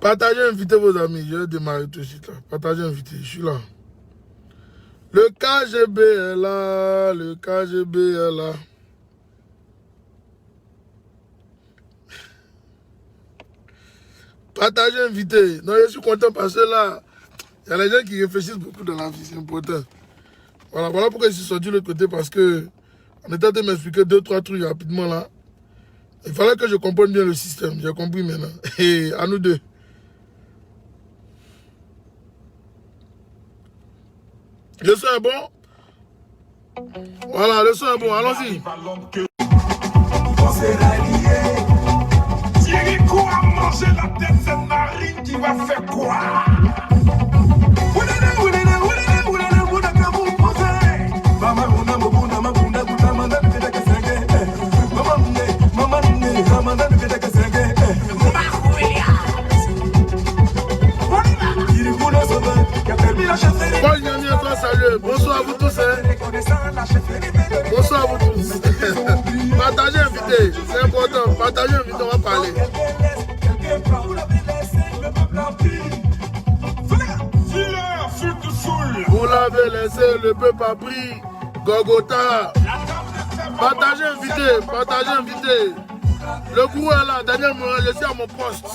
Partagez, invitez vos amis. Je vais démarrer tout de suite là. Partagez, invitez. Je suis là. Le KGB est là. Le KGB est là. Partagez, invitez. Non, je suis content parce que là, il y a les gens qui réfléchissent beaucoup dans la vie. C'est important. Voilà, voilà pourquoi je suis sorti de l'autre côté parce que on était en train de m'expliquer 2-3 trucs rapidement là. Il fallait que je comprenne bien le système. J'ai compris maintenant. Et à nous deux. Le son est bon? Voilà, le son est bon. Allons-y. On s'est ralliés. Thierry Kou a mangé la tête, c'est Marine qui va faire quoi? Paul Niami est toi, salut. Bonsoir à vous tous. Bonsoir à vous tous. Partagez, invité. C'est important. Partagez, invité, on va parler. Vous l'avez laissé, le peuple a pris. Gogota. Partagez, invité. Partagez, invité. Le goût est là. Daniel Morin, je suis à mon poste.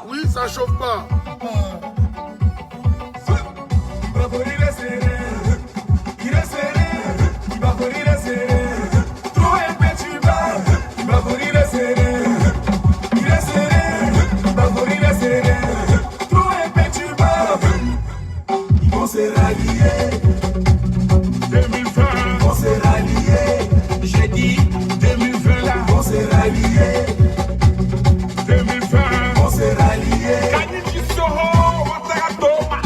Oui, ça chauffe pas. On s'est ralliés. 2020. On s'est ralliés. J'ai dit 2020 là. On s'est ralliés. 2020. On s'est ralliés. Kaniki Soro, Wataratoma.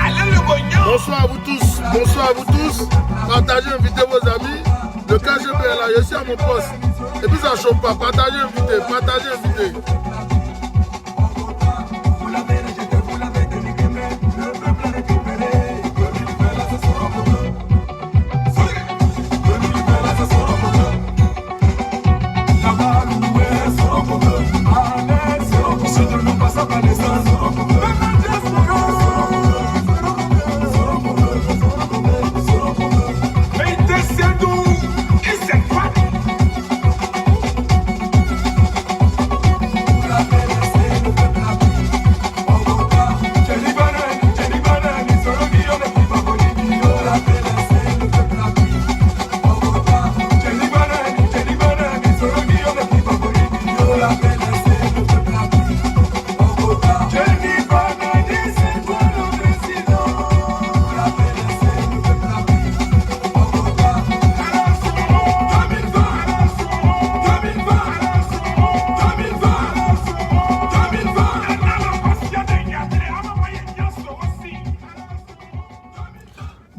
Allez le Gognon. Bonsoir à vous tous. Bonsoir à vous tous. Partagez, invitez vos amis. Le KGB est là. Je suis à mon poste. Et puis ça chauffe pas. Partagez, invitez. Partagez, invitez.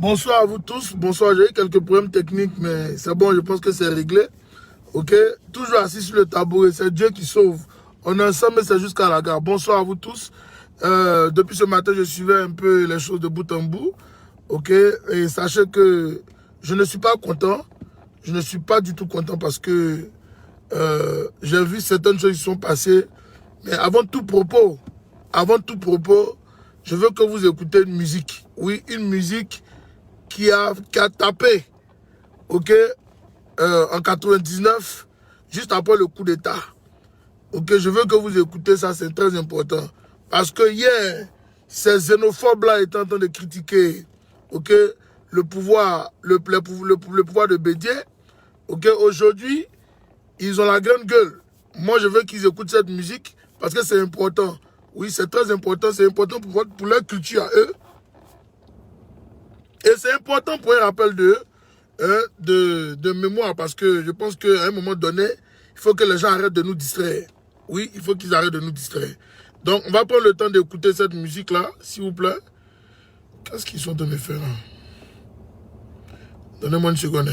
Bonsoir à vous tous. Bonsoir, j'ai eu quelques problèmes techniques, mais c'est bon, je pense que c'est réglé. Ok? Toujours assis sur le tabouret, c'est Dieu qui sauve. On est ensemble, c'est jusqu'à la gare. Bonsoir à vous tous. Depuis ce matin, je suivais un peu les choses de bout en bout. Ok? Et sachez que je ne suis pas content. Je ne suis pas du tout content parce que j'ai vu certaines choses qui sont passées. Mais avant tout propos, je veux que vous écoutez une musique. Oui, une musique qui a tapé, ok, en 99, juste après le coup d'État. Ok, je veux que vous écoutez ça, c'est très important. Parce que hier, ces xénophobes-là étaient en train de critiquer, ok, le pouvoir de Bédié. Ok, aujourd'hui, ils ont la grande gueule. Moi, je veux qu'ils écoutent cette musique parce que c'est important. Oui, c'est très important. C'est important pour leur culture à eux. Et c'est important pour un rappel de mémoire parce que je pense qu'à un moment donné, il faut que les gens arrêtent de nous distraire. Oui, il faut qu'ils arrêtent de nous distraire. Donc, on va prendre le temps d'écouter cette musique-là, s'il vous plaît. Qu'est-ce qu'ils sont de me faire là? Donnez-moi une seconde.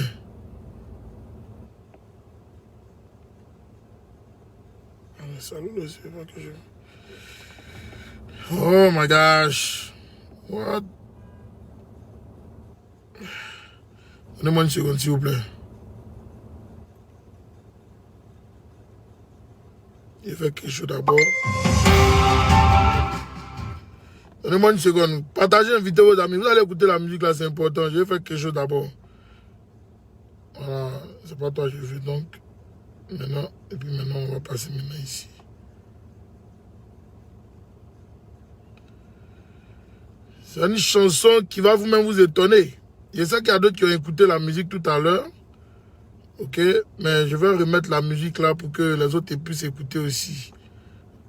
Salut, c'est pas que je... Oh my gosh. What? Donnez-moi une seconde, s'il vous plaît. Je fais quelque chose d'abord. Donnez-moi une seconde. Partagez, invitez vos amis. Vous allez écouter la musique là, c'est important. Je vais faire quelque chose d'abord. Voilà, c'est pas toi que je fais donc. Maintenant, et puis maintenant, on va passer maintenant ici. C'est une chanson qui va vous-même vous étonner. Je sais qu'il y a d'autres qui ont écouté la musique tout à l'heure. Ok, mais je vais remettre la musique là pour que les autres puissent écouter aussi.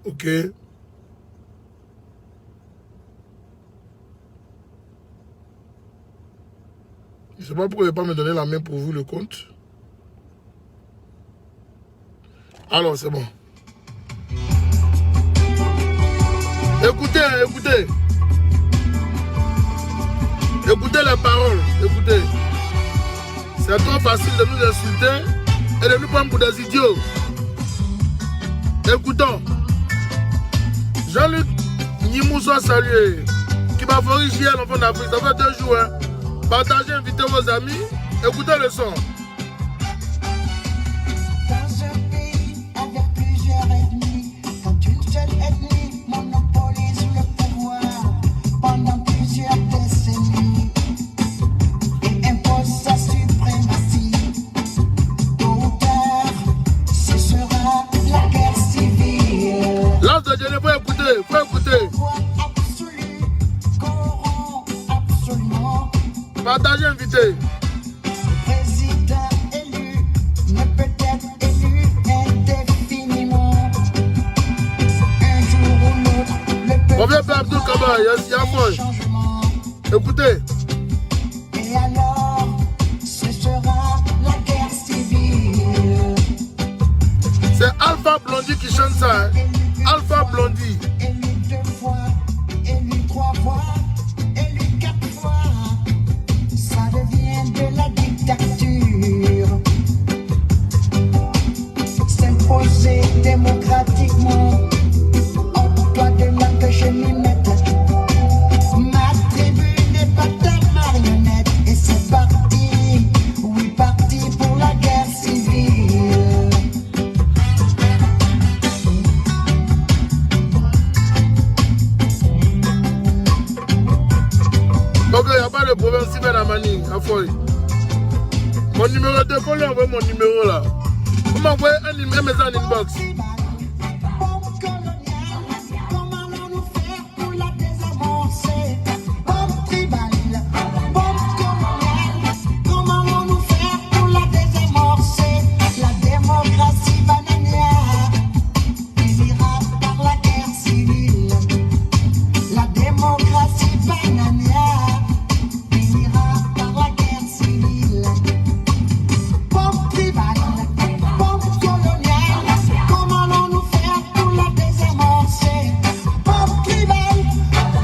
Ok. Je ne sais pas pourquoi il ne va pas me donner la main pour vous le compte. Alors, c'est bon. Écoutez, écoutez. Écoutez les paroles, écoutez. C'est trop facile de nous insulter et de nous prendre pour des idiots. Écoutons. Jean-Luc Nimou soit salué. Qui m'a fait hier l'enfant d'Afrique. Ça fait 2 jours. Hein. Partagez, invitez vos amis. Écoutez le son. Dans un pays avec plusieurs ethnies, quand une seule ethnie monopolise le pouvoir pendant plusieurs décennies et impose sa suprématie, tôt ou tard, ce sera la guerre civile. Là, je ne faut écouter, faut écouter. Pouvoir absolu, corrompt absolument. Partagez, invitez. Le président élu ne peut être élu indéfiniment. Un jour ou l'autre, le peuple On vient faire Abdul Kaba, il y a quoi? changement. Écoutez. Et alors, ce sera la guerre civile. C'est Alpha Blondie qui chante ça. Hein. Alpha Blondie. Élu 2 fois, élu 3 fois, élu 4 fois. Ça devient de la dictature. S'imposer démocratiquement. Octroi de là que je m'y mette. Ma tribu n'est pas ta marionnette. Et c'est parti, oui, parti pour la guerre civile. Ok, il n'y a pas de problème, Sylvain Amani, à Foy. Mon numéro 2, faut lui envoyer mon numéro là. Vous m'envoyez un message en inbox. Bombe coloniale, comment allons-nous faire pour la désamorcer? Bombe tribale, bombe coloniale, comment allons-nous faire pour la désamorcer? La démocratie bananière finira par la guerre civile. La démocratie bananière finira par la guerre civile. Bombe tribale, bombe coloniale, comment allons-nous faire pour la désamorcer? Bombe tribale,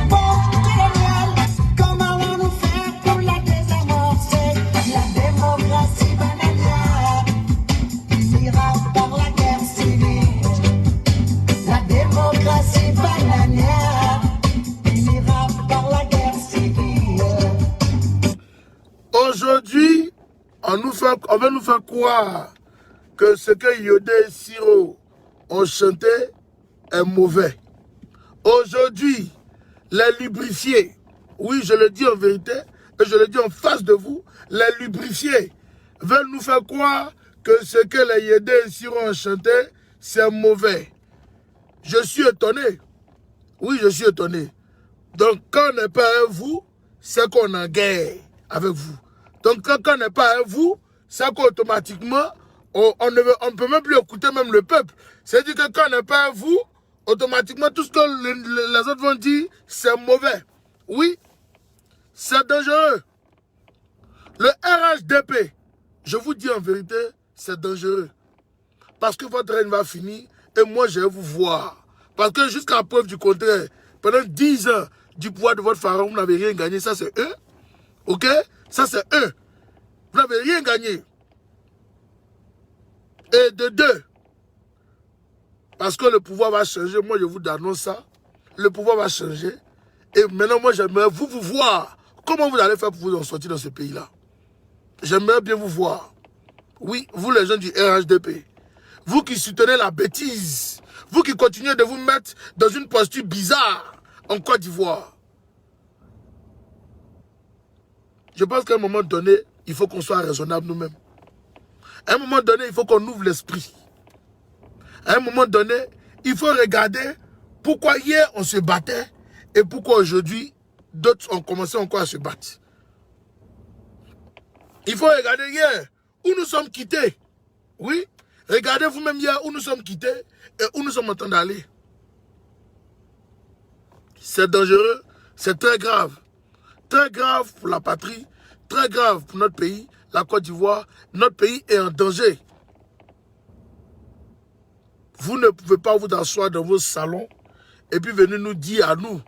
bombe coloniale, comment allons-nous faire pour la désamorcer? La démocratie bananière finira par la guerre civile. La démocratie bananière finira par la guerre civile. Aujourd'hui, on veut nous faire croire que ce que Yodé et Siro ont chanté est mauvais. Aujourd'hui, les lubrifiés, oui, je le dis en vérité, et je le dis en face de vous, les lubrifiés veulent nous faire croire que ce que les Yodé et Siro ont chanté, c'est mauvais. Je suis étonné. Oui, je suis étonné. Donc, quand on n'est pas à vous, c'est qu'on est en guerre avec vous. Donc, quand on n'est pas à vous, c'est qu'automatiquement, on ne peut même plus écouter même le peuple. C'est-à-dire que quand on n'est pas à vous, automatiquement, tout ce que les autres vont dire, c'est mauvais. Oui, c'est dangereux. Le RHDP, je vous dis en vérité, c'est dangereux. Parce que votre règne va finir et moi, je vais vous voir. Parce que jusqu'à la preuve du contraire, pendant 10 ans du pouvoir de votre pharaon, vous n'avez rien gagné. Ça, c'est eux. Ok? Ça, c'est eux. Vous n'avez rien gagné. Et de 2, parce que le pouvoir va changer, moi, je vous annonce ça. Le pouvoir va changer. Et maintenant, moi, j'aimerais vous voir. Comment vous allez faire pour vous en sortir dans ce pays-là? J'aimerais bien vous voir. Oui, vous, les gens du RHDP. Vous qui soutenez la bêtise. Vous qui continuez de vous mettre dans une posture bizarre en Côte d'Ivoire. Je pense qu'à un moment donné, il faut qu'on soit raisonnable nous-mêmes. À un moment donné, il faut qu'on ouvre l'esprit. À un moment donné, il faut regarder pourquoi hier on se battait et pourquoi aujourd'hui d'autres ont commencé encore à se battre. Il faut regarder hier où nous sommes quittés. Oui, regardez vous-même hier où nous sommes quittés et où nous sommes en train d'aller. C'est dangereux, c'est très grave. Très grave pour la patrie, très grave pour notre pays, la Côte d'Ivoire. Notre pays est en danger. Vous ne pouvez pas vous asseoir dans vos salons et puis venir nous dire à nous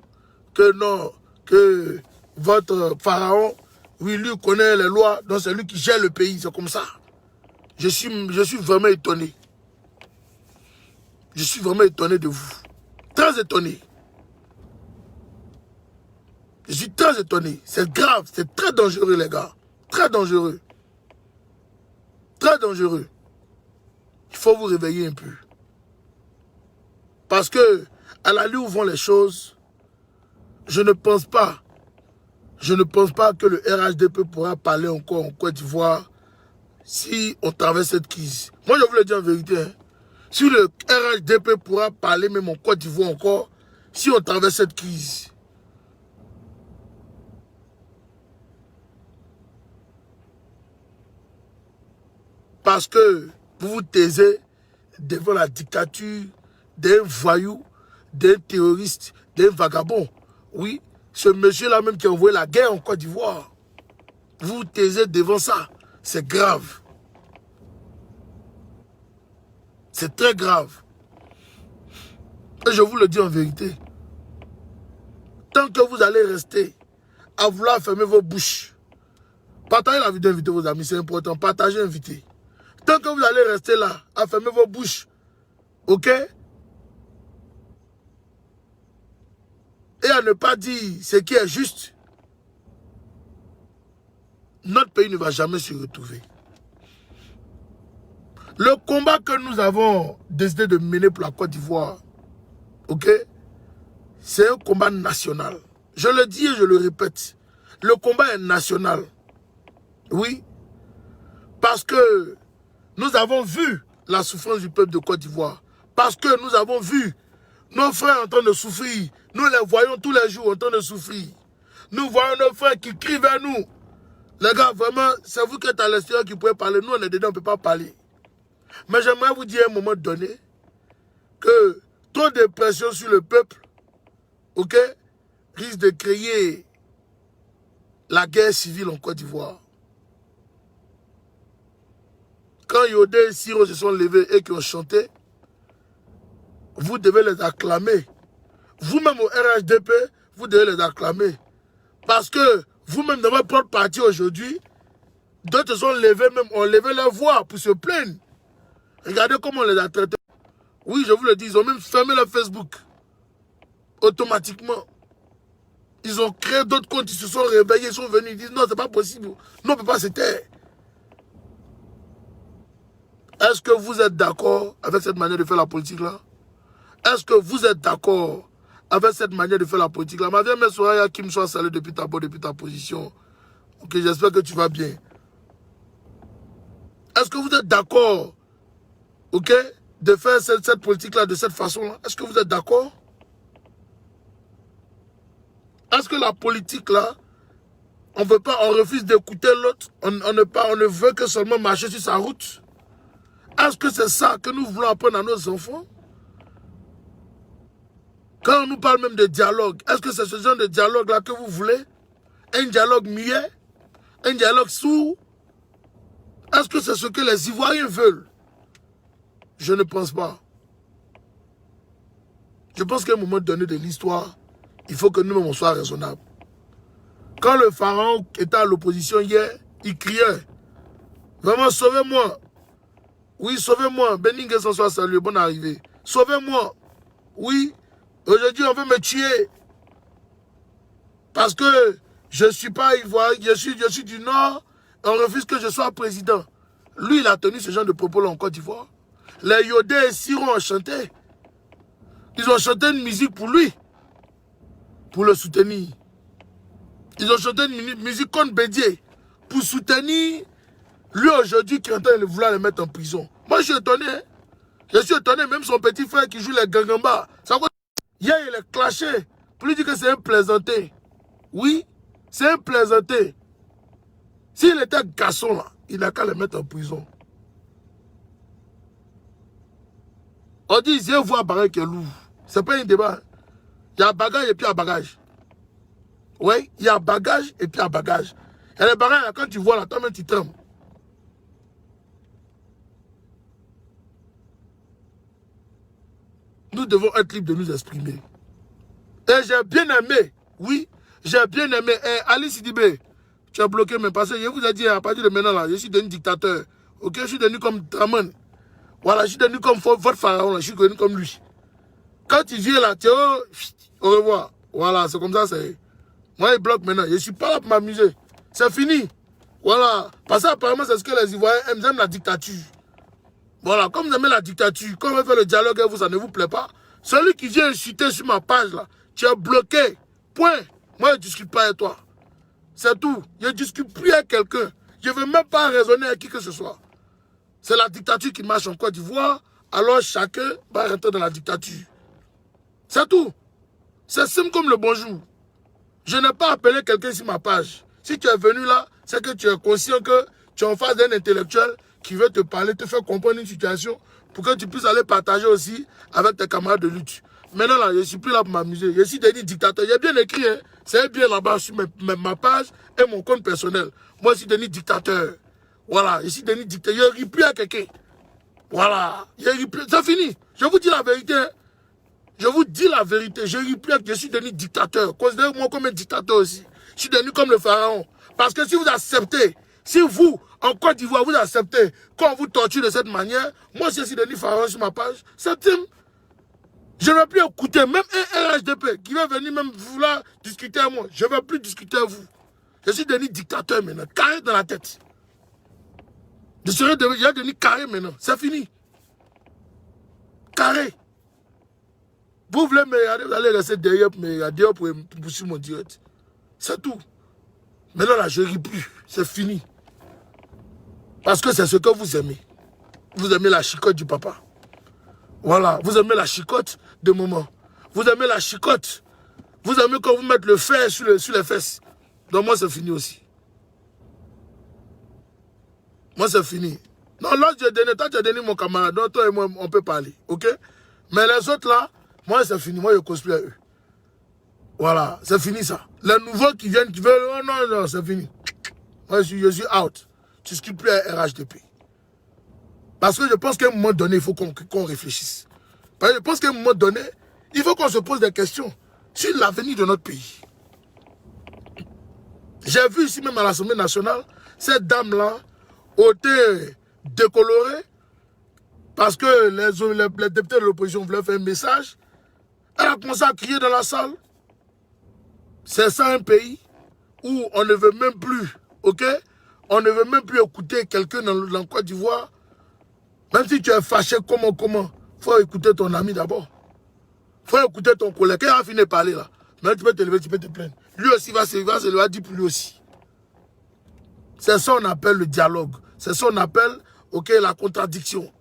que non, que votre pharaon, oui, lui connaît les lois, donc c'est lui qui gère le pays, c'est comme ça. Je suis vraiment étonné. Je suis vraiment étonné de vous. Très étonné. Je suis très étonné. C'est grave, c'est très dangereux les gars. Très dangereux. Très dangereux. Il faut vous réveiller un peu. Parce que, à l'allure où vont les choses, je ne pense pas que le RHDP pourra parler encore en Côte d'Ivoire si on traverse cette crise. Moi, je vous le dis en vérité. Hein, si le RHDP pourra parler même en Côte d'Ivoire encore, si on traverse cette crise. Parce que vous vous taisez devant la dictature d'un voyou, d'un terroriste, d'un vagabond. Oui, ce monsieur-là même qui a envoyé la guerre en Côte d'Ivoire. Vous vous taisez devant ça. C'est grave. C'est très grave. Et je vous le dis en vérité. Tant que vous allez rester à vouloir fermer vos bouches, partagez la vidéo, invitez vos amis, c'est important. Partagez, invitez. Tant que vous allez rester là, à fermer vos bouches, ok? Et à ne pas dire ce qui est juste, notre pays ne va jamais se retrouver. Le combat que nous avons décidé de mener pour la Côte d'Ivoire, ok? C'est un combat national. Je le dis et je le répète. Le combat est national. Oui. Parce que nous avons vu la souffrance du peuple de Côte d'Ivoire. Parce que nous avons vu nos frères en train de souffrir. Nous les voyons tous les jours en train de souffrir. Nous voyons nos frères qui crient vers nous. Les gars, vraiment, c'est vous qui êtes à l'extérieur qui pouvez parler. Nous, on est dedans, on ne peut pas parler. Mais j'aimerais vous dire à un moment donné que trop de pression sur le peuple, ok, risque de créer la guerre civile en Côte d'Ivoire. Quand Yodé et Siro se sont levés et qui ont chanté, vous devez les acclamer. Vous-même au RHDP, vous devez les acclamer. Parce que vous-même dans votre propre parti aujourd'hui, d'autres se sont levés, même ont levé leur voix pour se plaindre. Regardez comment on les a traités. Oui, je vous le dis, ils ont même fermé leur Facebook. Automatiquement. Ils ont créé d'autres comptes, ils se sont réveillés, ils sont venus, ils disent non, c'est pas possible. Non, on ne peut pas se taire. Est-ce que vous êtes d'accord avec cette manière de faire la politique là? Est-ce que vous êtes d'accord avec cette manière de faire la politique là? Ma vieille mère Soraya qui me soit saluée depuis ta position. Ok, j'espère que tu vas bien. Est-ce que vous êtes d'accord, ok, de faire cette politique là de cette façon là? Est-ce que vous êtes d'accord? Est-ce que la politique là, on refuse d'écouter l'autre, on ne veut que seulement marcher sur sa route? Est-ce que c'est ça que nous voulons apprendre à nos enfants? Quand on nous parle même de dialogue, est-ce que c'est ce genre de dialogue-là que vous voulez? Un dialogue muet? Un dialogue sourd? Est-ce que c'est ce que les Ivoiriens veulent? Je ne pense pas. Je pense qu'à un moment donné de l'histoire, il faut que nous-mêmes on soit raisonnables. Quand le pharaon était à l'opposition hier, il criait, vraiment sauvez-moi. Oui, sauvez-moi. Beningue s'en soit salué. Bonne arrivée. Sauvez-moi. Oui. Aujourd'hui, on veut me tuer. Parce que je ne suis pas ivoirien. Je suis du Nord. Et on refuse que je sois président. Lui, il a tenu ce genre de propos-là en Côte d'Ivoire. Les Yodé et Siro ont chanté. Ils ont chanté une musique pour lui. Pour le soutenir. Ils ont chanté une musique contre Bédié. Pour soutenir lui aujourd'hui qui est en train de vouloir le mettre en prison. Moi je suis étonné. Hein? Je suis étonné, même son petit frère qui joue les gangamba. Hier il est clashé. Pour lui dire que c'est un plaisanté. Oui, c'est un plaisanté. S'il était garçon là, il n'a qu'à le mettre en prison. On dit, je vois bagage qui est lourd. C'est pas un débat. Il y a bagage et puis il y a bagage. Oui, il y a bagage et puis il y a bagage. Et les bagages là, quand tu vois là, toi-même tu trembles. Nous devons être libres de nous exprimer. Et j'ai bien aimé, oui, j'ai bien aimé. Et Ali Sidibé, tu as bloqué mes passés. Je vous ai dit à partir de maintenant là, je suis devenu dictateur. Ok, je suis devenu comme Draman. Voilà, je suis devenu comme votre pharaon, là, je suis devenu comme lui. Quand il vient là, tu au revoir. Voilà, c'est comme ça, c'est. Moi, il bloque maintenant. Je ne suis pas là pour m'amuser. C'est fini. Voilà. Parce que apparemment, c'est ce que les Ivoiriens aiment. Ils aiment la dictature. Voilà, comme vous aimez la dictature, comme on fait le dialogue et vous, ça ne vous plaît pas. Celui qui vient insulter sur ma page là, tu es bloqué. Point. Moi, je ne discute pas avec toi. C'est tout. Je ne discute plus avec quelqu'un. Je ne veux même pas raisonner avec qui que ce soit. C'est la dictature qui marche en Côte d'Ivoire, alors chacun va rentrer dans la dictature. C'est tout. C'est simple comme le bonjour. Je n'ai pas appelé quelqu'un sur ma page. Si tu es venu là, c'est que tu es conscient que tu es en face d'un intellectuel qui veut te parler, te faire comprendre une situation pour que tu puisses aller partager aussi avec tes camarades de lutte. Maintenant là, je ne suis plus là pour m'amuser. Je suis devenu dictateur. J'ai bien écrit, hein. C'est bien là-bas sur ma page et mon compte personnel. Moi, je suis devenu dictateur. Voilà, je suis devenu dictateur. Je ne ris plus à quelqu'un. Voilà, c'est fini. Je vous dis la vérité. Hein. Je vous dis la vérité. Je ne ris plus à que je suis devenu dictateur. Considérez-moi comme un dictateur aussi. Je suis devenu comme le pharaon. Parce que si vous acceptez, si vous, en Côte d'Ivoire, vous acceptez qu'on vous torture de cette manière, moi, je suis devenu pharaon sur ma page. C'est Tim. Je ne vais plus écouter même un RHDP qui va venir même vouloir discuter avec moi. Je ne vais plus discuter avec vous. Je suis devenu dictateur maintenant, carré dans la tête. Je serai devenu carré maintenant. C'est fini. Carré. Vous voulez me regarder, vous allez rester derrière pour me regarder pour pousser mon direct. C'est tout. Maintenant là, je ne ris plus. C'est fini. Parce que c'est ce que vous aimez. Vous aimez la chicotte du papa. Voilà. Vous aimez la chicotte de maman. Vous aimez la chicotte. Vous aimez quand vous mettez le fer sur les fesses. Donc moi, c'est fini aussi. Moi, c'est fini. Non, là, toi, tu as donné mon camarade. Donc, toi et moi, on peut parler. OK? Mais les autres, là, moi, c'est fini. Moi, je cosplay à eux. Voilà. C'est fini, ça. Les nouveaux qui viennent, qui veulent... Oh, non, non, c'est fini. Moi, je suis out. Je ne suis plus à RHDP. Parce que je pense qu'à un moment donné, il faut qu'on réfléchisse. Parce que je pense qu'à un moment donné, il faut qu'on se pose des questions sur l'avenir de notre pays. J'ai vu ici même à l'Assemblée nationale, cette dame-là a été décolorée parce que les députés de l'opposition voulaient faire un message. Elle a commencé à crier dans la salle. C'est ça un pays où on ne veut même plus, ok? On ne veut même plus écouter quelqu'un dans Côte d'Ivoire. Même si tu es fâché, comment? Faut écouter ton ami d'abord. Faut écouter ton collègue. Quand il a fini de parler là, maintenant tu peux te lever, tu peux te plaindre. Lui aussi va se dire pour lui aussi. C'est ça qu'on appelle le dialogue. C'est ça qu'on appelle, ok, la contradiction.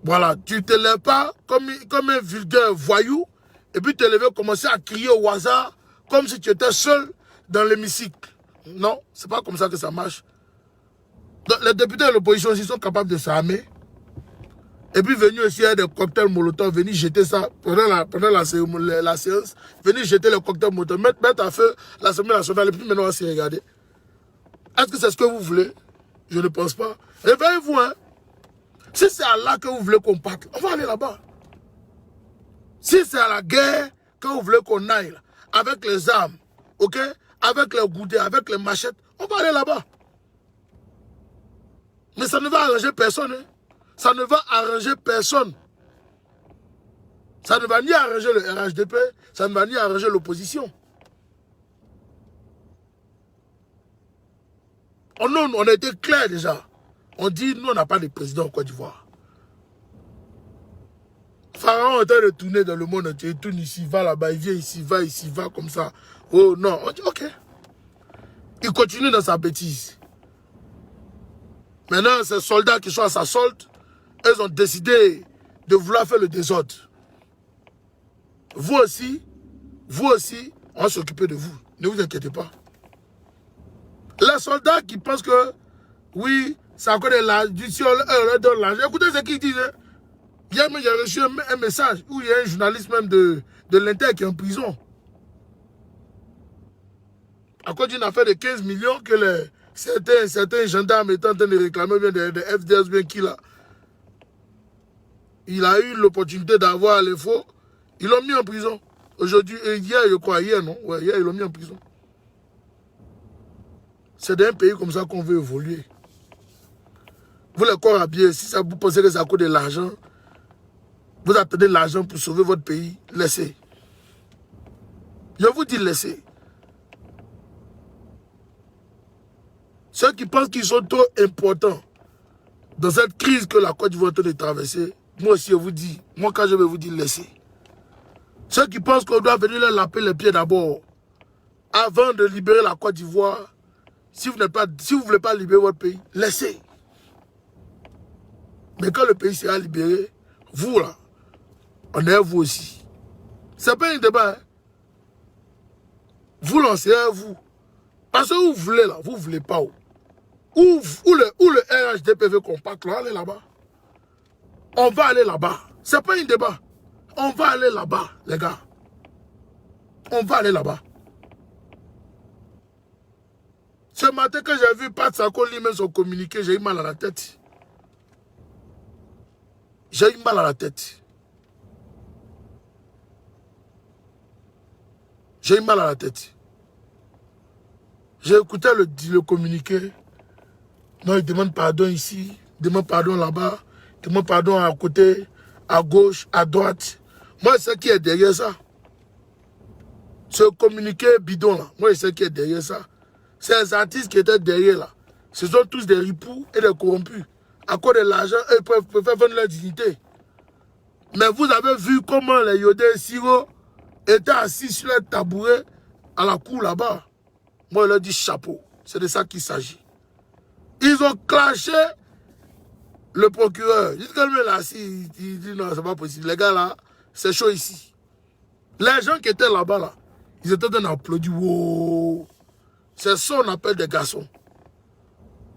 Voilà, tu ne te lèves pas comme un vulgaire voyou, et puis te lever, commencer à crier au hasard, comme si tu étais seul dans l'hémicycle. Non, c'est pas comme ça que ça marche. Donc, les députés de l'opposition aussi sont capables de s'armer. Et puis venir aussi avec des cocktails Molotov, venir jeter ça pendant la séance, venir jeter les cocktails Molotov, mettre à feu l'Assemblée nationale, et puis maintenant on va s'y regarder. Est-ce que c'est ce que vous voulez? Je ne pense pas. Réveillez-vous, hein. Si c'est à là que vous voulez qu'on parte, on va aller là-bas. Si c'est à la guerre que vous voulez qu'on aille, avec les armes, ok, avec les goudets, avec les machettes, on va aller là-bas. Mais ça ne va arranger personne. Hein. Ça ne va arranger personne. Ça ne va ni arranger le RHDP, ça ne va ni arranger l'opposition. On a été clair déjà. On dit, nous, on n'a pas de président en Côte d'Ivoire. Pharaon est en train de tourner dans le monde entier. Il tourne ici, va là-bas, il vient ici, va comme ça. Oh non, on dit ok. Il continue dans sa bêtise. Maintenant, ces soldats qui sont à sa solde, ils ont décidé de vouloir faire le désordre. Vous aussi, on va s'occuper de vous. Ne vous inquiétez pas. Les soldats qui pensent que, oui, c'est encore de l'argent, si on leur donne l'argent. Écoutez ce qu'ils disent. Hier, j'ai reçu un message où il y a un journaliste même de l'Inter qui est en prison. À cause d'une affaire de 15 millions que certains gendarmes étaient en train de réclamer, bien de FDS, bien qui là. Il a eu l'opportunité d'avoir les faux. Ils l'ont mis en prison. Aujourd'hui, hier, je crois, hier, non? Ouais, hier, ils l'ont mis en prison. C'est d'un pays comme ça qu'on veut évoluer. Vous, les corps habillés, si ça vous pensez que ça coûte de l'argent, vous attendez l'argent pour sauver votre pays, laissez. Je vous dis laissez. Ceux qui pensent qu'ils sont trop importants dans cette crise que la Côte d'Ivoire est en train de traverser, moi aussi je vous dis, moi quand je vais vous dire laissez. Ceux qui pensent qu'on doit venir leur laper les pieds d'abord, avant de libérer la Côte d'Ivoire, si vous ne voulez pas libérer votre pays, laissez. Mais quand le pays sera libéré, vous là, on est vous aussi. C'est pas un débat. Hein? Vous lancez à vous. Parce que vous voulez là, vous ne voulez pas où. Où le RHDP veut qu'on parte là, allez là-bas. On va aller là-bas. C'est pas un débat. On va aller là-bas, les gars. On va aller là-bas. Ce matin, quand j'ai vu Pat Sako lui-même son communiqué, j'ai eu mal à la tête. J'ai eu mal à la tête. J'ai eu mal à la tête. J'ai écouté le communiqué. Non, il demande pardon ici, il demande pardon là-bas, il demande pardon à côté, à gauche, à droite. Moi, je sais qui est derrière ça. Ce communiqué bidon là, moi, je sais qui est derrière ça. Ces artistes qui étaient derrière là, ce sont tous des ripoux et des corrompus. À cause de l'argent, ils peuvent vendre leur dignité. Mais vous avez vu comment les Yodé Siro étaient assis sur le tabouret à la cour là-bas. Moi, je leur dis chapeau. C'est de ça qu'il s'agit. Ils ont clashé le procureur. Il dit non, c'est pas possible. Les gars là, c'est chaud ici. Les gens qui étaient là-bas, là, ils étaient en train d'applaudir. Wow. C'est ça qu'on appelle des garçons.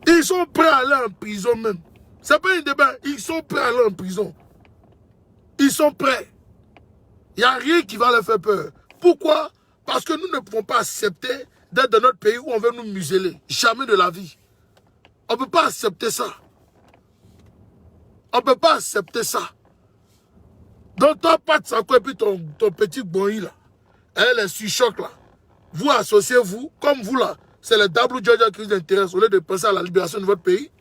Ils sont prêts à aller en prison même. C'est pas un débat. Ils sont prêts à aller en prison. Ils sont prêts. Il n'y a rien qui va leur faire peur. Pourquoi? Parce que nous ne pouvons pas accepter d'être dans notre pays où on veut nous museler. Jamais de la vie. On ne peut pas accepter ça. On ne peut pas accepter ça. Donc toi, Pat Sako et puis ton petit boy là, les sous-chocs là, vous associez-vous, comme vous là, c'est les double Georgia qui vous intéressent, au lieu de penser à la libération de votre pays.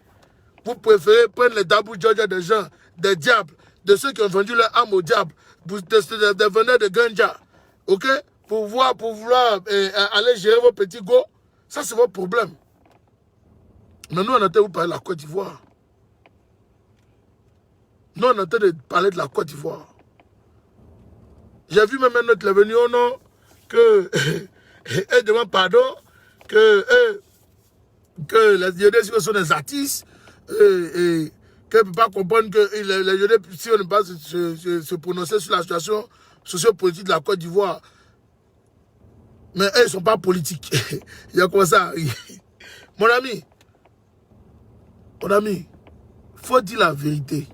Vous préférez prendre les double Georgia des gens, des diables, de ceux qui ont vendu leur âme au diable, des vendeurs de ganja, ok? Pour vouloir aller gérer vos petits go, ça c'est votre problème. Mais nous, on entend vous parler de la Côte d'Ivoire. Nous, on entend parler de la Côte d'Ivoire. J'ai vu même un autre revenu au nom que elle demande pardon, que les Yodés sont des artistes, et qu'elle ne peut pas comprendre que les Yodés, si on ne peut pas se prononcer sur la situation sociopolitique de la Côte d'Ivoire, mais eux, ils ne sont pas politiques. Il y a quoi ça? Mon ami, il faut dire la vérité.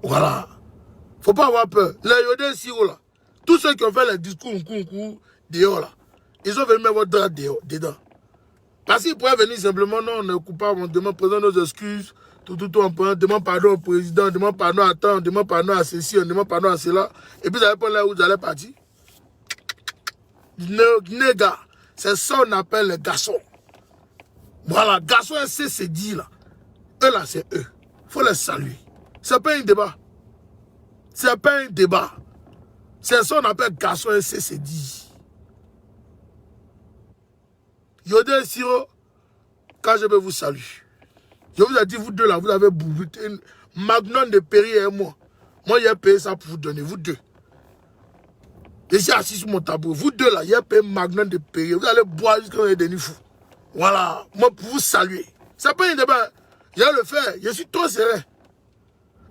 Voilà. Il ne faut pas avoir peur. Les Yodés Siro là, tous ceux qui ont fait les discours dehors là, ils ont venu mettre votre drap dedans. Parce qu'ils pourraient venir simplement, non, on est coupable, on demande présent nos excuses, on demande pardon au président, on demande pardon à temps, on demande pardon à ceci, on demande pardon à cela. Et puis vous n'allez pas là où vous allez partir. Néga, c'est ça qu'on appelle les garçons. Voilà, garçons SCCD là. Eux là, c'est eux. Il faut les saluer. C'est pas un débat. C'est pas un débat. C'est ça qu'on appelle garçons SCCD. Yodé Siro, quand je vais vous saluer. Je vous ai dit, vous deux là, vous avez bouffé une magnum de Perrier et moi. Moi, j'ai payé ça pour vous donner, vous deux. Et j'ai assis sur mon tableau. Vous deux là, j'ai payé Magnum de payer. Vous allez boire jusqu'à vous des fous. Voilà. Moi, pour vous saluer. C'est pas un débat. Je vais le faire. Je suis trop serré.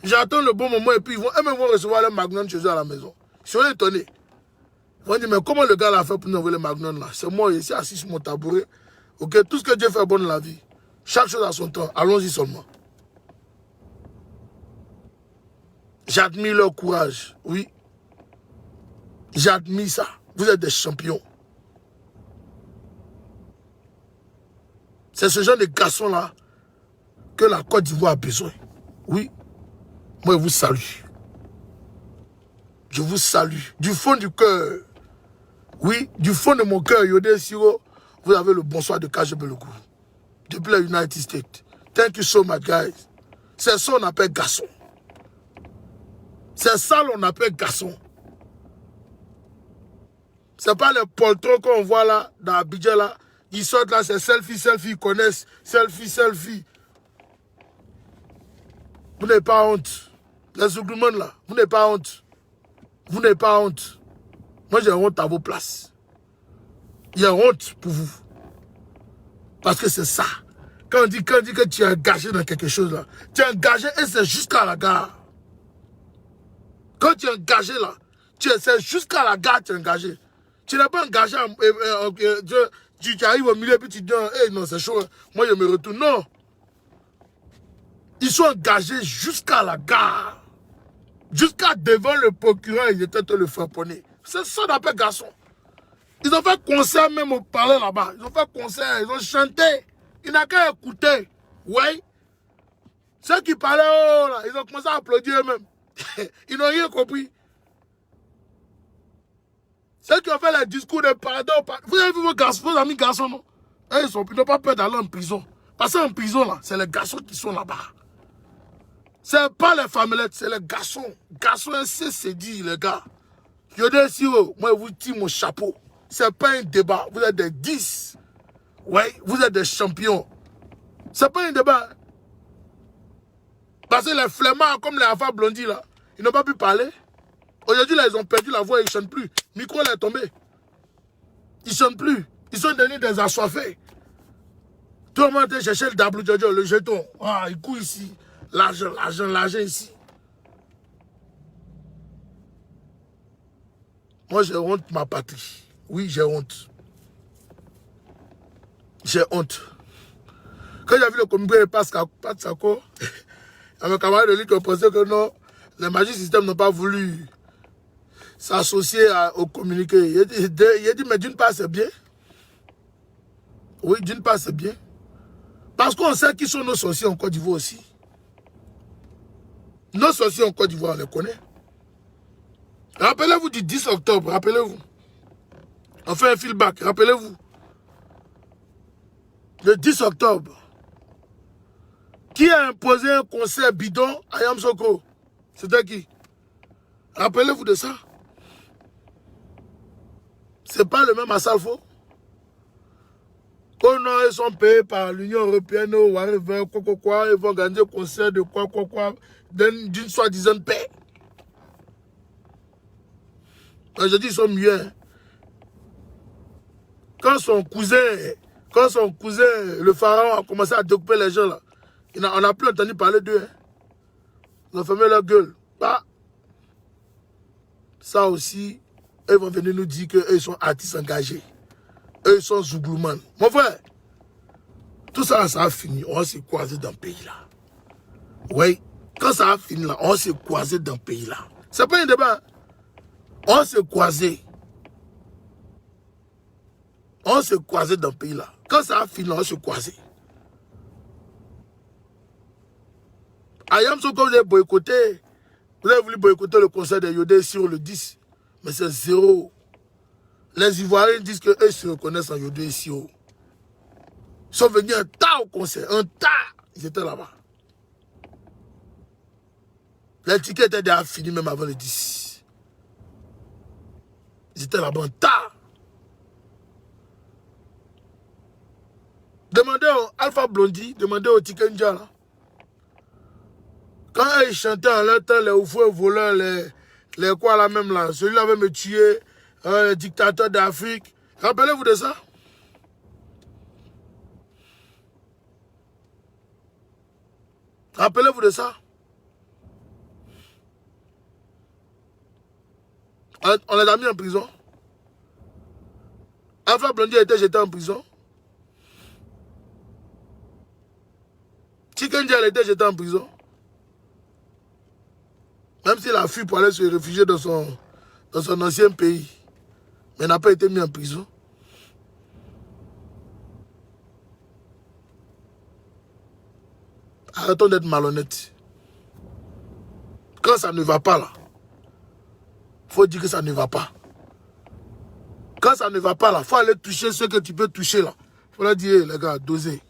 J'attends le bon moment et puis ils vont recevoir le Magnum chez eux à la maison. Ils sont étonnés. Ils vont dire, mais comment le gars l'a fait pour nous envoyer le Magnum là? C'est moi, je suis assis sur mon tabouret. Ok, tout ce que Dieu fait bon dans la vie. Chaque chose à son temps. Allons-y seulement. J'admire leur courage. Oui. J'admire ça. Vous êtes des champions. C'est ce genre de garçons-là que la Côte d'Ivoire a besoin. Oui. Moi, je vous salue. Je vous salue. Du fond du cœur. Oui, du fond de mon cœur, Yodé Siro, vous avez le bonsoir de KGB Legourou. Depuis les United States. Thank you so much, guys. C'est ça qu'on appelle garçon. C'est ça qu'on appelle garçon. C'est pas les poltrons qu'on voit là, dans Abidjan là. Ils sortent là, c'est selfie, selfie, ils connaissent. Selfie, selfie. Vous n'avez pas honte. Les Zougloumen là, vous n'avez pas honte. Vous n'avez pas honte. Moi j'ai honte à vos places. Il y a honte pour vous. Parce que c'est ça. Quand on dit que tu es engagé dans quelque chose là, tu es engagé et c'est jusqu'à la gare. Quand tu es engagé là, c'est jusqu'à la gare tu es engagé. Tu n'es pas engagé, tu arrives au milieu et puis tu dis, hey, non c'est chaud, moi je me retourne. Non. Ils sont engagés jusqu'à la gare. Jusqu'à devant le procureur, ils étaient le frapponner. C'est ça qu'on appelle garçon. Ils ont fait concert même au palais là-bas. Ils ont fait concert, ils ont chanté. Ils n'ont qu'à écouter. Oui. Ceux qui parlaient, oh là, ils ont commencé à applaudir eux-mêmes. Ils n'ont rien compris. Ceux qui ont fait les discours de pardon, vous avez vu vos amis garçons, non? Ils n'ont pas peur d'aller en prison. Parce qu'en prison, là, c'est les garçons qui sont là-bas. C'est pas les famelettes, c'est les garçons. Garçons, c'est dit, les gars. Yodé Siro, moi, je vous tire mon chapeau. C'est pas un débat. Vous êtes des 10. Oui, vous êtes des champions. C'est pas un débat. Parce que les flemmards, comme les Alpha Blondie, là, ils n'ont pas pu parler. Aujourd'hui, là, ils ont perdu la voix, ils ne chantent plus. Le micro, là, est tombé. Ils ne chantent plus. Ils sont devenus des assoiffés. Tout le monde a cherché le double jojo, le jeton. Ah, il court ici. L'argent, l'argent, l'argent ici. Moi, j'ai honte de ma patrie. Oui, j'ai honte. J'ai honte. Quand j'ai vu le communiqué de Patsako, il y a un camarade de lui qui pensait que non, les Magic System n'ont pas voulu s'associer au communiqué. Il a dit, mais d'une part, c'est bien. Oui, d'une part, c'est bien. Parce qu'on sait qui sont nos sorciers en Côte d'Ivoire aussi. Nos sorciers en Côte d'Ivoire, on les connaît. Rappelez-vous du 10 octobre, rappelez-vous. On fait un feedback, rappelez-vous. Le 10 octobre. Qui a imposé un concert bidon à Yamsoko? C'était qui? Rappelez-vous de ça. C'est pas le même à Salfo. Oh non, ils sont payés par l'Union Européenne ou whatever, quoi, ils vont gagner un concert de quoi, d'une soi-disant paix. Je dis, ils sont mieux. Hein. Quand son cousin, le pharaon a commencé à découper les gens là, on n'a plus entendu parler d'eux. Hein. Ils ont fermé leur gueule. Bah, ça aussi, ils vont venir nous dire qu'eux sont artistes engagés. Eux ils sont zouglouman. Mon frère, tout ça, ça a fini. On s'est croisé dans le pays là. Oui, quand ça a fini là, on s'est croisé dans le pays là. C'est pas un débat. On s'est croisé. On s'est croisé dans le pays là. Quand ça a fini, on s'est croisé. Ayam Soko, vous avez boycotté. Vous avez voulu boycotter le concert de Yodé sur le 10. Mais c'est zéro. Les Ivoiriens disent qu'eux se reconnaissent en Yodé Siro. Ils sont venus un tas au concert. Un tas. Ils étaient là-bas. Les tickets étaient déjà finis même avant le 10. Ils étaient là-bas un tas. Demandez au Alpha Blondie, demandez au Tikenja là. Quand ils chantaient en leur temps, les oufouets voleurs, les quoi là même là, celui-là veut me tuer, le dictateur d'Afrique. Rappelez-vous de ça? Rappelez-vous de ça? On les a mis en prison. Alpha Blondy a été jeté en prison. Chicken Jay a été jeté en prison. Même s'il a fui pour aller se réfugier dans son ancien pays. Mais il n'a pas été mis en prison. Arrêtons d'être malhonnêtes. Quand ça ne va pas là, il faut dire que ça ne va pas. Quand ça ne va pas là, il faut aller toucher ce que tu peux toucher là. Il faut leur dire, les gars, dosez.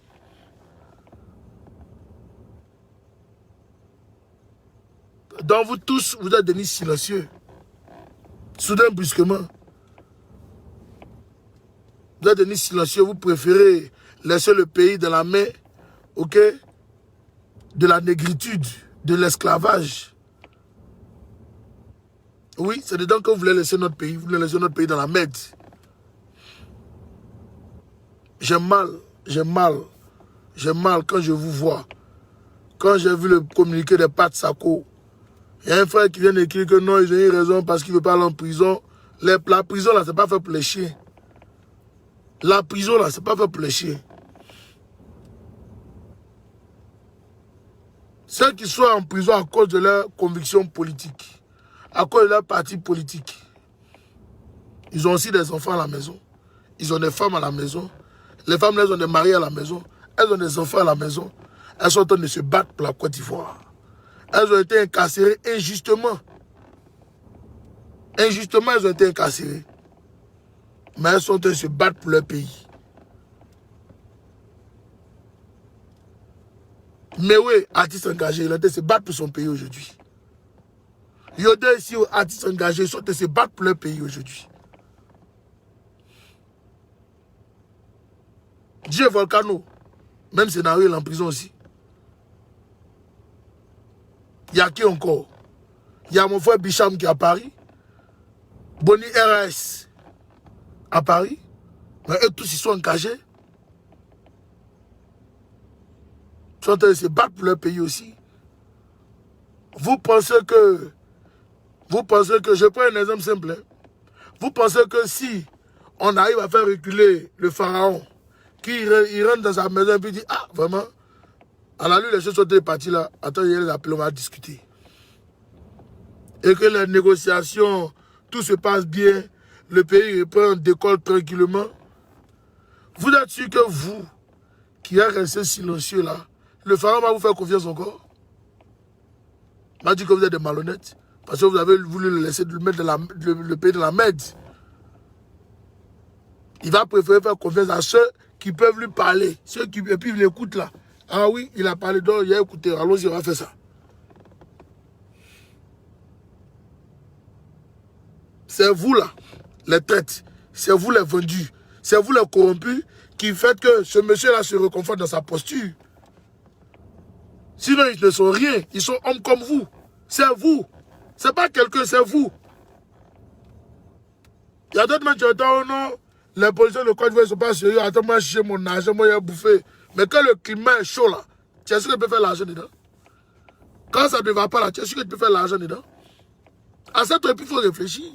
Donc vous tous, vous êtes devenus silencieux. Soudain, brusquement. Vous êtes devenus silencieux. Vous préférez laisser le pays dans la main, ok, de la négritude, de l'esclavage. Oui, c'est dedans que vous voulez laisser notre pays. Vous voulez laisser notre pays dans la merde. J'ai mal quand je vous vois. Quand j'ai vu le communiqué de Pat Sako, il y a un frère qui vient d'écrire que non, ils ont eu raison parce qu'il ne veut pas aller en prison. La prison, là, c'est pas fait pour les chiens. La prison, là, c'est pas fait pour les chiens. Ceux qui sont en prison à cause de leur conviction politique, à cause de leur parti politique, ils ont aussi des enfants à la maison. Ils ont des femmes à la maison. Les femmes, elles ont des maris à la maison. Elles ont des enfants à la maison. Elles sont en train de se battre pour la Côte d'Ivoire. Elles ont été incarcérées injustement. Injustement, elles ont été incarcérées. Mais elles sont en train de se battre pour leur pays. Mais oui, artiste engagé, il est en train de se battre pour son pays aujourd'hui. Yoda ici, artistes engagés, ils sont en train de se battre pour leur pays aujourd'hui. Dieu Volcano, même scénario, il est en prison aussi. Il y a qui encore? Il y a mon frère Bicham qui est à Paris. Bonnie RS à Paris. Mais eux tous, ils sont engagés. Ils sont en train de se battre pour leur pays aussi. Vous pensez que, je prends un exemple simple. Hein? Vous pensez que si on arrive à faire reculer le pharaon, qu'il rentre dans sa maison et puis dit, ah, vraiment, à la nuit, les choses sont parties là. Attends, il y a les appels, on va discuter. Et que les négociations, tout se passe bien, le pays reprend, décolle tranquillement. Vous êtes sûr que vous, qui êtes resté silencieux là, le pharaon va vous faire confiance encore? M'a dit que vous êtes des malhonnêtes. Parce que vous avez voulu le laisser mettre le pays dans la merde. Il va préférer faire confiance à ceux qui peuvent lui parler. Ceux qui et puis ils l'écoutent là. Ah oui, il a parlé donc, il a écouté. Allons-y, on va faire ça. C'est vous là, les traites. C'est vous les vendus. C'est vous les corrompus qui faites que ce monsieur-là se reconforte dans sa posture. Sinon, ils ne sont rien. Ils sont hommes comme vous. C'est vous. C'est pas quelqu'un, c'est vous. Il y a d'autres gens qui disent, oh non, les policiers de Côte d'Ivoire ne sont pas sérieux. Attends, moi, j'ai mon argent, moi, j'ai bouffé. Mais quand le climat est chaud là, tu es sûr que tu peux faire l'argent dedans? Quand ça ne va pas là, tu es sûr que tu peux faire l'argent dedans? À cette époque, il faut réfléchir.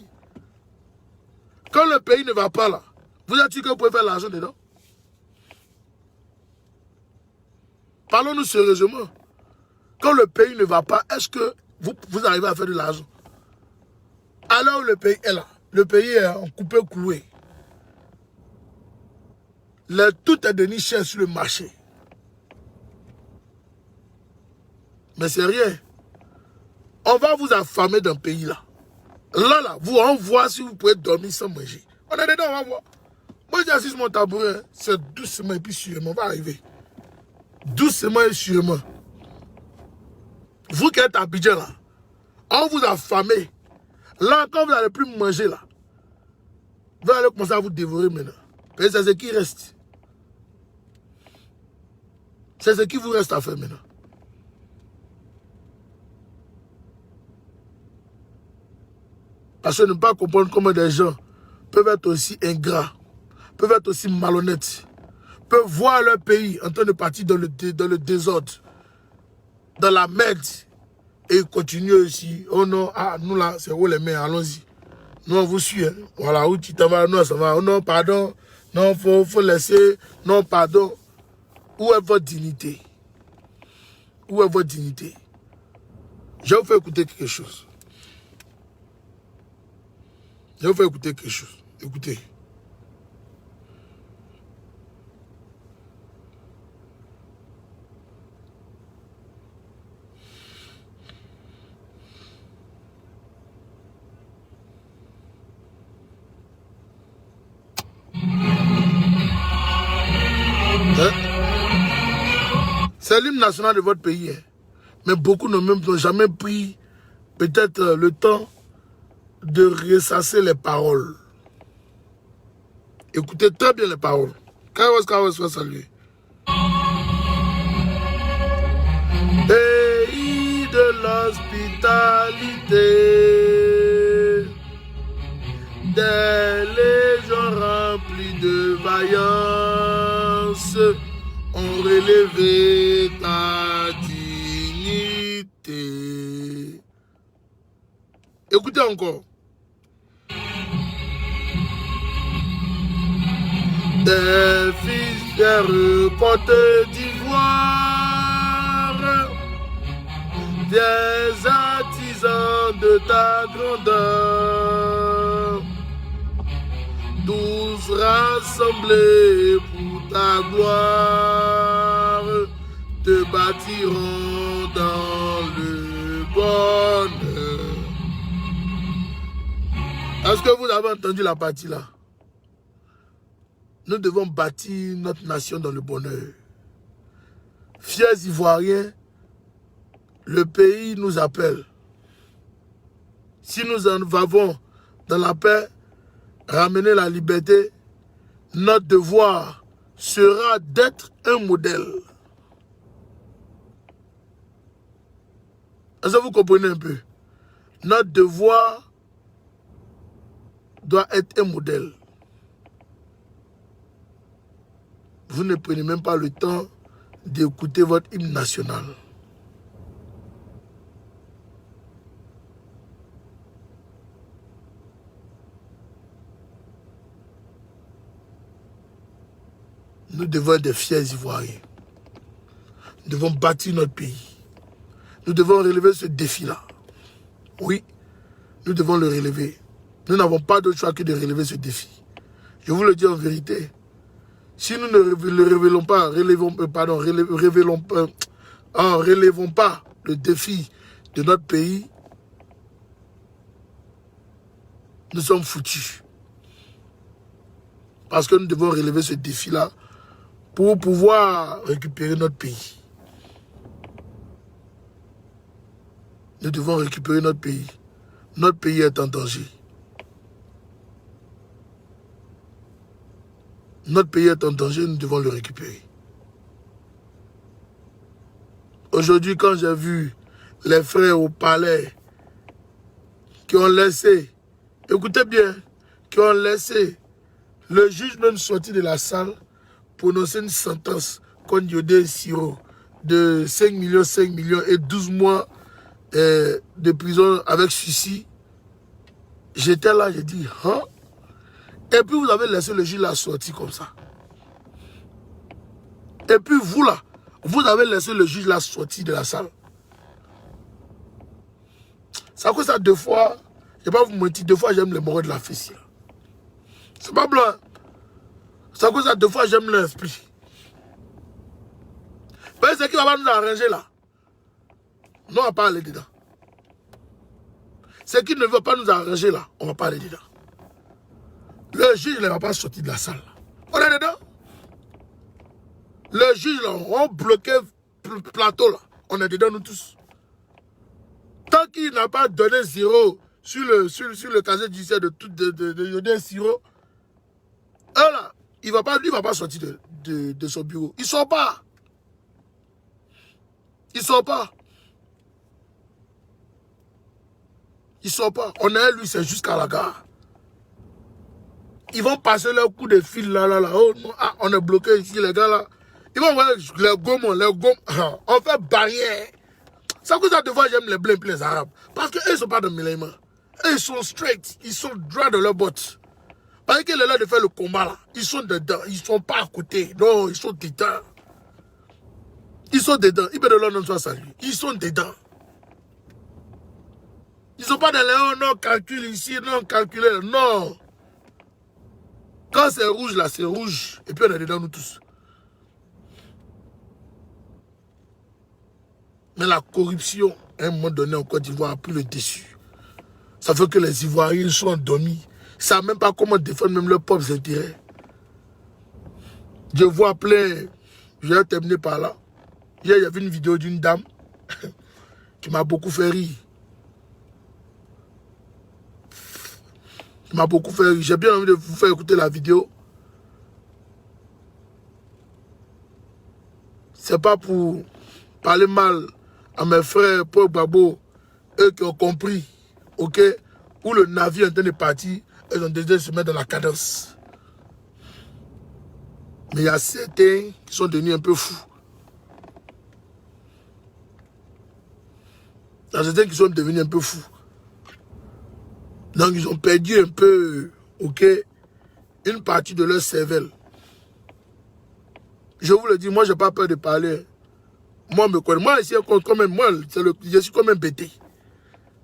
Quand le pays ne va pas là, vous êtes sûr que vous pouvez faire l'argent dedans? Parlons-nous sérieusement. Quand le pays ne va pas, est-ce que vous arrivez à faire de l'argent? Alors le pays est là. Le pays est en coupé cloué. Tout est devenu cher sur le marché. Mais c'est rien. On va vous affamer d'un pays là. Là, on voit si vous pouvez dormir sans manger. On est dedans, on va voir. Moi, j'assise sur mon tabouret. C'est doucement et puis sûrement, on va arriver. Doucement et sûrement. Vous qui êtes à Abidjan là, on vous a affamé. Là, quand vous n'allez plus manger là, vous allez commencer à vous dévorer maintenant. Et c'est ce qui reste. C'est ce qui vous reste à faire maintenant. Parce que ne pas comprendre comment des gens peuvent être aussi ingrats, peuvent être aussi malhonnêtes, peuvent voir leur pays en train de partir dans le désordre, dans la merde, et continuer aussi. Oh non, ah, nous là, c'est où les mains, allons-y. Nous, on vous suit. Hein. Voilà, où tu t'en vas, non, ça va. Oh non, pardon. Non, faut laisser. Non, pardon. Où est votre dignité? Où est votre dignité? Je vais vous faire écouter quelque chose. Je vais vous faire écouter quelque chose. Écoutez. C'est l'hymne national de votre pays. Hein. Mais beaucoup n'ont jamais pris peut-être le temps de ressasser les paroles. Écoutez très bien les paroles. Kawas soit salué. Pays de l'hospitalité, des légions remplies de vaillance ont relevé ta dignité. Écoutez encore. Des fils fiers Côte d'Ivoire, des artisans de ta grandeur, tous rassemblés pour ta gloire, te bâtiront dans le bonheur. Est-ce que vous avez entendu la partie là? Nous devons bâtir notre nation dans le bonheur. Fiers Ivoiriens, le pays nous appelle. Si nous en avons dans la paix, ramener la liberté, notre devoir sera d'être un modèle. Est-ce que vous comprenez un peu? Notre devoir doit être un modèle. Vous ne prenez même pas le temps d'écouter votre hymne national. Nous devons être des fiers Ivoiriens. Nous devons bâtir notre pays. Nous devons relever ce défi-là. Oui, nous devons le relever. Nous n'avons pas d'autre choix que de relever ce défi. Je vous le dis en vérité. Si nous ne relevons pas le défi de notre pays, nous sommes foutus. Parce que nous devons relever ce défi-là pour pouvoir récupérer notre pays. Nous devons récupérer notre pays. Notre pays est en danger. Notre pays est en danger, nous devons le récupérer. Aujourd'hui, quand j'ai vu les frères au palais qui ont laissé, écoutez bien, qui ont laissé le juge même sortir de la salle, prononcer une sentence contre Yodé Siro de 5 millions et 12 mois de prison avec suicide. J'étais là, j'ai dit, hein? Et puis vous avez laissé le juge là sortir comme ça. Et puis vous là, vous avez laissé le juge là sortir de la salle. C'est à cause ça, deux fois, je ne vais pas vous mentir, deux fois j'aime les moraux de la fessée. C'est pas blanc. C'est à cause ça, deux fois j'aime l'esprit. Mais c'est qui va nous arranger là? Non, on ne va pas aller dedans. C'est qui ne veut pas nous arranger là, on ne va pas aller dedans. Le juge ne va pas sortir de la salle. On est dedans. Le juge, là, on bloqué le plateau, là. On est dedans, nous tous. Tant qu'il n'a pas donné zéro sur le casier judiciaire de Yodé Siro, là, lui, il ne va pas sortir de son bureau. Il ne sort pas. Il ne sort pas. Ils ne sortent pas. On est lui, c'est jusqu'à la gare. Ils vont passer leur coup de fil là. Oh, non, ah, on est bloqué ici, les gars là. Ils vont voir les gommes. On fait barrière. C'est pour ça que des fois j'aime les blancs et les arabes. Parce qu'eux ne sont pas de Milaima. Eux, ils sont straight. Ils sont droits de leur botte. Parce qu'il est là de faire le combat là. Ils sont dedans. Ils ne sont pas à côté. Non, ils sont dedans. Ils sont dedans. Ils peuvent leur nom soit salué. Ils sont dedans. Ils ne sont pas dans les oh non, calcul ici, non, calculer. Non. Quand c'est rouge là, c'est rouge. Et puis on est dedans nous tous. Mais la corruption, à un moment donné en Côte d'Ivoire, a pris le dessus. Ça fait que les Ivoiriens sont endormis. Ils ne savent même pas comment défendre même leurs propres intérêts. Je vois plein. Je vais terminer par là. Hier, il y avait une vidéo d'une dame qui m'a beaucoup fait rire. Qui m'a beaucoup fait rire. J'ai bien envie de vous faire écouter la vidéo. C'est pas pour parler mal à mes frères, Paul Gbagbo, eux qui ont compris, ok, où le navire est en train de partir, ils ont décidé de se mettre dans la cadence. Mais il y a certains qui sont devenus un peu fous. Il y a certains qui sont devenus un peu fous. Donc ils ont perdu un peu, ok, une partie de leur cervelle. Je vous le dis, moi je n'ai pas peur de parler. Moi, moi, ici, quand même, moi, je suis comme un bêté.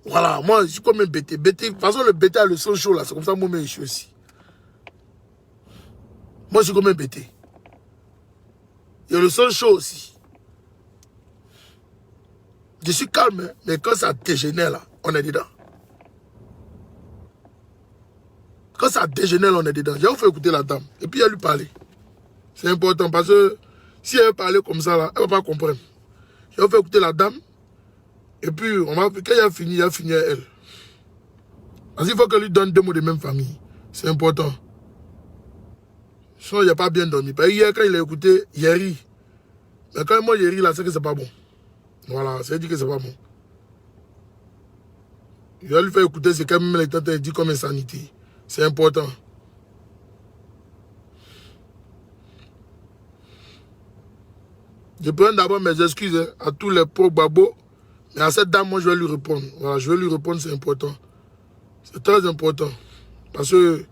Voilà, moi, je suis comme un bêté. De toute façon, le bêté a le sang chaud, là. C'est comme ça, moi, je suis aussi. Moi, je suis comme un bêté. Il y a le sang chaud aussi. Je suis calme, hein, mais quand ça dégénère, là, on est dedans. Quand ça dégénère, on est dedans. Je vais vous faire écouter la dame. Et puis, elle lui parler. C'est important parce que si elle parle comme ça, là, elle ne va pas comprendre. Je vais vous faire écouter la dame. Et puis, quand elle a fini elle. Parce qu'il faut qu'elle lui donne 2 mots de même famille. C'est important. Sinon, il n'a pas bien dormi. Parce que hier, quand il a écouté, il a ri. Mais quand moi, j'ai ri, là, c'est que c'est pas bon. Voilà, c'est dit que c'est pas bon. Je vais lui faire écouter ce qu'elle même est dit comme insanité. C'est important. Je prends d'abord mes excuses à tous les pauvres babos. Mais à cette dame, moi, je vais lui répondre. Voilà, je vais lui répondre, c'est important. C'est très important. Parce que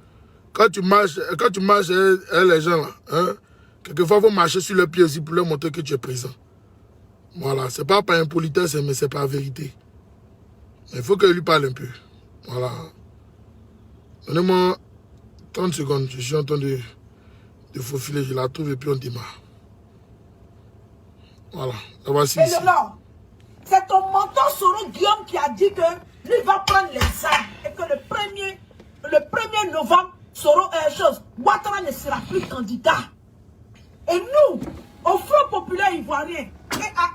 quand tu marches avec les gens, là, hein, quelquefois, il faut marcher sur leurs pieds aussi pour leur montrer que tu es présent. Voilà, c'est pas par impolitesse, mais c'est par vérité. Mais il faut qu'elle lui parle un peu. Voilà. Donnez-moi 30 secondes. Je suis en train de faufiler. Je la trouve et puis on démarre. Voilà, la voici ici. C'est ton mentor Soro Guillaume qui a dit que lui va prendre les armes et que le 1er novembre, Ouattara ne sera plus candidat. Et nous, au Front Populaire Ivoirien et à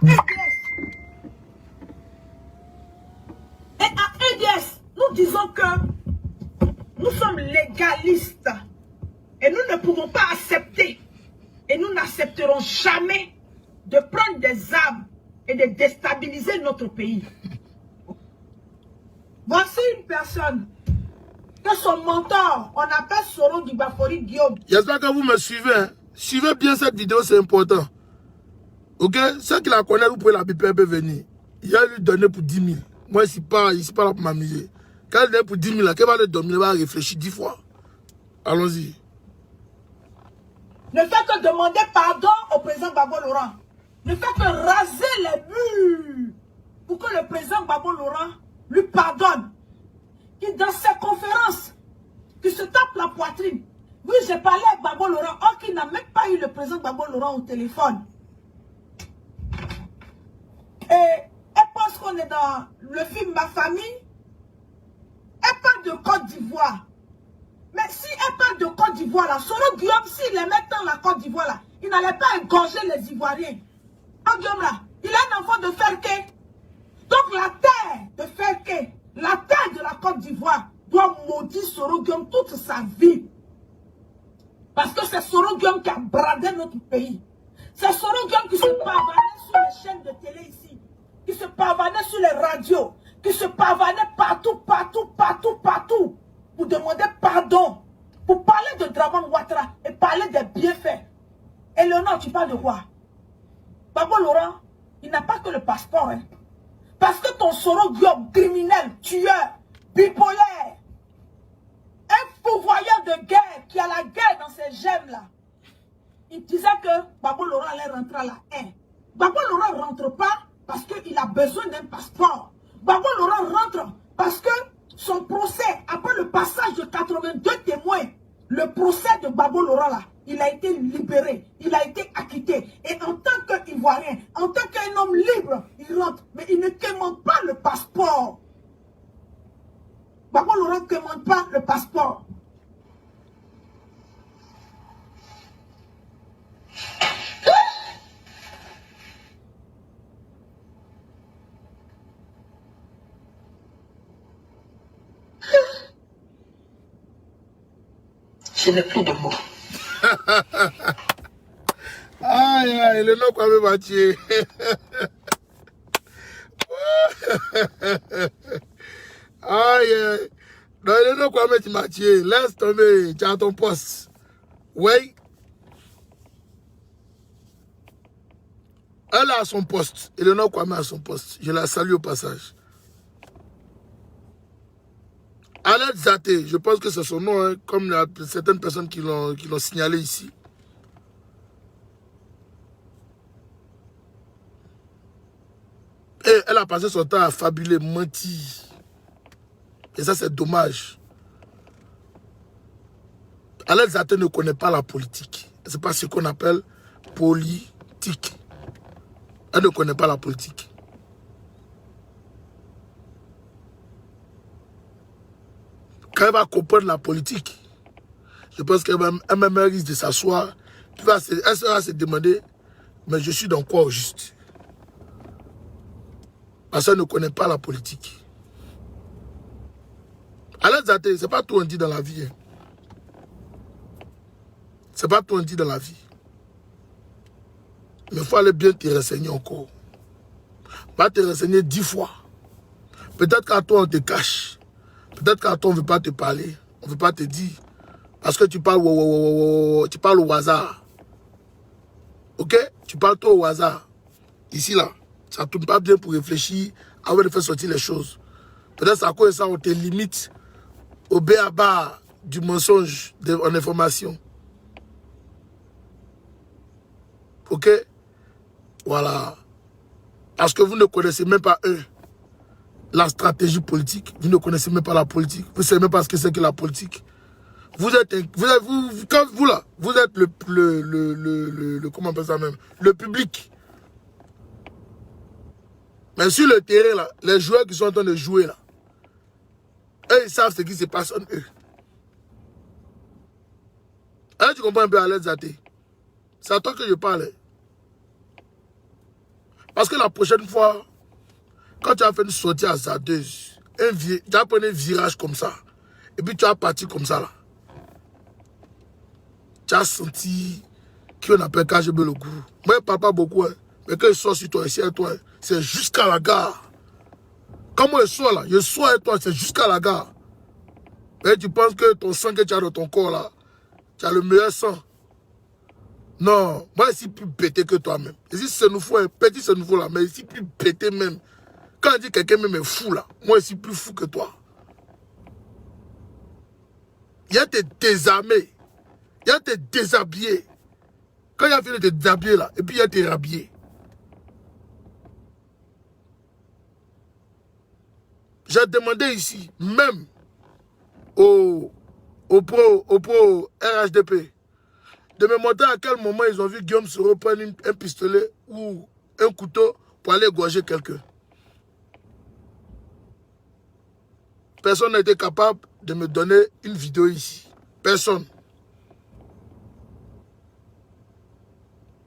EDS, nous disons que nous sommes légalistes et nous ne pouvons pas accepter et nous n'accepterons jamais de prendre des armes et de déstabiliser notre pays. Voici une personne que son mentor, on appelle Soro du Bafori Guillaume. J'espère que vous me suivez. Hein. Suivez bien cette vidéo, c'est important. Ok? Ceux qui la connaissent, vous pouvez la biper, elle peut venir. Il va lui donner pour 10 000. Moi, je ne suis pas là pour m'amuser. Quand elle donne pour 10 000, qu'elle va le dormir, elle va réfléchir 10 fois. Allons-y. Ne fait que demander pardon au président Gbagbo Laurent. Ne fait que raser les murs pour que le président Gbagbo Laurent lui pardonne. Qui dans ses conférences, qui se tape la poitrine. Oui, j'ai parlé avec Gbagbo Laurent, or qu'il n'a même pas eu le président Gbagbo Laurent au téléphone. Et elle pense qu'on est dans le film Ma Famille. Elle parle de Côte d'Ivoire. Mais si elle parle de Côte d'Ivoire, là, Soro Guillaume, s'il les met dans la Côte d'Ivoire, là, il n'allait pas égorger les Ivoiriens. Guillaume, là, il a un enfant de Ferké. Donc la terre de Ferké, la terre de la Côte d'Ivoire, doit maudire Soro Guillaume toute sa vie. Parce que c'est Soro Guillaume qui a bradé notre pays. C'est Soro Guillaume qui se pavanait sur les chaînes de télé ici, qui se pavanait sur les radios, qui se pavanaient partout, pour demander pardon, pour parler de Draman Ouattara et parler des bienfaits. Et Léonard, tu parles de quoi? Babo Laurent, il n'a pas que le passeport. Hein. Parce que ton Soro Diop, criminel, tueur, bipolaire, un pourvoyeur de guerre qui a la guerre dans ses gemmes là, il disait que Babo Laurent allait rentrer à la haine. Babo Laurent ne rentre pas parce qu'il a besoin d'un passeport. Babo Laurent rentre parce que son procès, après le passage de 82 témoins, le procès de Babo Laurent là, il a été libéré, il a été acquitté. Et en tant qu'Ivoirien, en tant qu'un homme libre, il rentre. Mais il ne commande pas le passeport. Babo Laurent ne commande pas le passeport. Je n'ai plus de mots. Aïe, aïe, le nom Kwame m'a tué. Aïe, aïe. Non, le nom Kwame tu m'as tué. Laisse tomber, tu as ton poste. Oui. Elle a son poste. Et le nom Kwame a son poste. Je la salue au passage. Annette Zaté, je pense que c'est son nom, hein, comme il y a certaines personnes qui l'ont signalé ici. Et elle a passé son temps à fabuler, mentir. Et ça, c'est dommage. Annette Zaté ne connaît pas la politique. Ce n'est pas ce qu'on appelle politique. Elle ne connaît pas la politique. Quand elle va comprendre la politique, je pense qu'elle même risque de s'asseoir. Elle va se demander, mais je suis dans quoi au juste? Parce qu'elle ne connaît pas la politique. Annette Zaté, ce n'est pas tout on dit dans la vie. Hein. Ce n'est pas tout on dit dans la vie. Mais il faut aller bien te renseigner encore. Va te renseigner 10 fois. Peut-être qu'à toi on te cache. Peut-être qu'à toi on ne veut pas te parler. On ne veut pas te dire. Parce que tu parles au hasard. Ok? Tu parles trop au hasard. Ici là, ça ne tourne pas bien pour réfléchir avant de faire sortir les choses. Peut-être c'est à cause de ça on te limite au b.a.-ba du mensonge en information. Ok? Voilà. Parce que vous ne connaissez même pas eux. La stratégie politique, vous ne connaissez même pas la politique. Vous ne savez même pas ce que c'est que la politique. Vous êtes comment on appelle ça même, le public. Mais sur le terrain là, les joueurs qui sont en train de jouer là, eux ils savent ce qui se passe en eux. Alors tu comprends un peu Annette Zaté. C'est à toi que je parle. Parce que la prochaine fois, quand tu as fait une sortie à Zadeuse, tu as pris un virage comme ça, et puis tu as parti comme ça là. Tu as senti qu'on appelle KGB le gourou. Moi, je ne parle pas beaucoup, hein, mais quand je sors sur toi, ici avec toi, c'est jusqu'à la gare. Quand moi je sors là, je sors avec toi, c'est jusqu'à la gare. Et tu penses que ton sang que tu as dans ton corps là, tu as le meilleur sang. Non, moi je suis plus pété que toi-même. Ici, c'est nouveau, un petit c'est nouveau là, mais je suis plus pété même. Quand on dit que quelqu'un même est fou là, moi je suis plus fou que toi. Il y a tes désarmés, il y a tes déshabillés. Quand il y a fini de te déshabiller là, et puis il y a tes rhabillés. J'ai demandé ici, même au pro RHDP, de me montrer à quel moment ils ont vu Guillaume se reprendre un pistolet ou un couteau pour aller égorger quelqu'un. Personne n'a été capable de me donner une vidéo ici. Personne.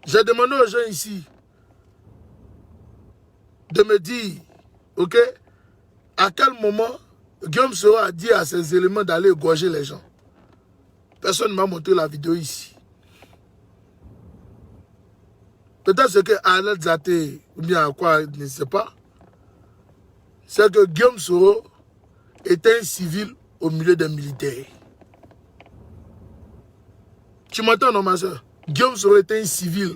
J'ai demandé aux gens ici de me dire, ok, à quel moment Guillaume Soro a dit à ces éléments d'aller égorger les gens. Personne ne m'a montré la vidéo ici. Peut-être c'est que Annette Zaté, ou bien à quoi, je ne sais pas. c'est que Guillaume Soro était un civil au milieu des militaires. Tu m'entends, non, ma soeur? Guillaume Soro était un civil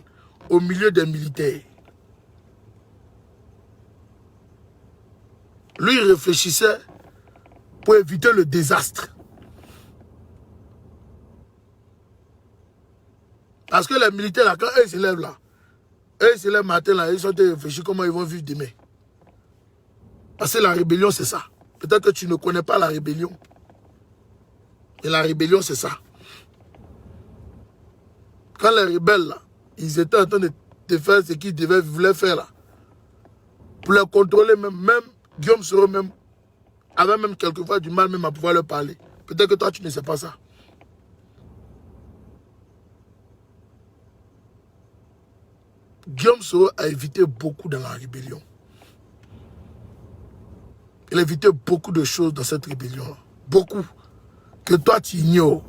au milieu des militaires. Lui, il réfléchissait pour éviter le désastre. Parce que les militaires, là, quand eux se lèvent là, eux se lèvent matin là, ils sont réfléchis comment ils vont vivre demain. Parce que la rébellion, c'est ça. Peut-être que tu ne connais pas la rébellion. Et la rébellion, c'est ça. Quand les rebelles, là, ils étaient en train de faire ce qu'ils voulaient faire là, pour les contrôler, même Guillaume Soro même, avait même quelquefois du mal même à pouvoir leur parler. Peut-être que toi, tu ne sais pas ça. Guillaume Soro a évité beaucoup dans la rébellion. Il a évité beaucoup de choses dans cette rébellion. Beaucoup. Que toi, tu ignores.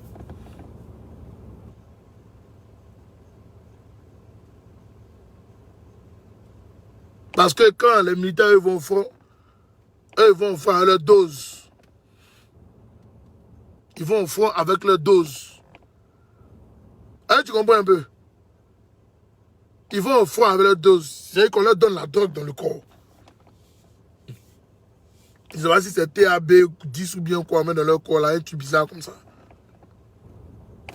Parce que quand les militaires vont au front, eux vont au front avec leur dose. Ils vont au front avec leur dose. Hein, tu comprends un peu? Ils vont au front avec leur dose. C'est-à-dire qu'on leur donne la drogue dans le corps. Ils ne savent pas si c'est TAB, 10 ou bien quoi, mais dans leur corps, là, un truc bizarre comme ça.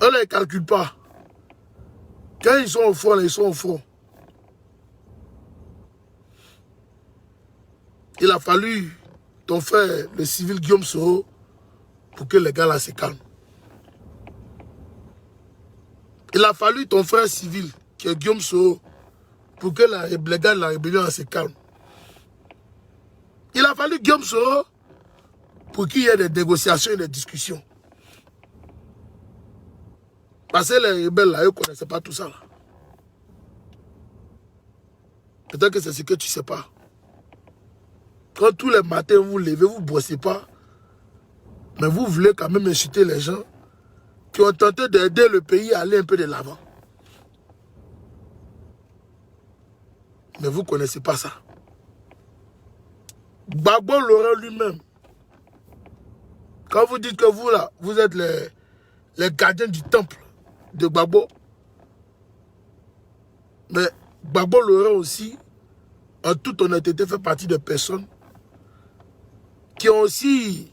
Eux, là, ils ne calculent pas. Quand ils sont au front, là, ils sont au front. Il a fallu ton frère, le civil Guillaume Soro, pour que les gars là se calment. Il a fallu ton frère civil, qui est Guillaume Soro, pour que les gars de la rébellion se calment. Il a fallu Guillaume Soro pour qu'il y ait des négociations et des discussions. Parce que les rebelles là, eux ne connaissaient pas tout ça là. Peut-être que c'est ce que tu ne sais pas. Quand tous les matins vous levez, vous ne bossez pas, mais vous voulez quand même insulter les gens qui ont tenté d'aider le pays à aller un peu de l'avant. Mais vous ne connaissez pas ça. Gbagbo Laurent lui-même, quand vous dites que vous là, vous êtes les gardiens du temple de Gbagbo, mais Gbagbo Laurent aussi, en toute honnêteté, fait partie de personnes qui ont aussi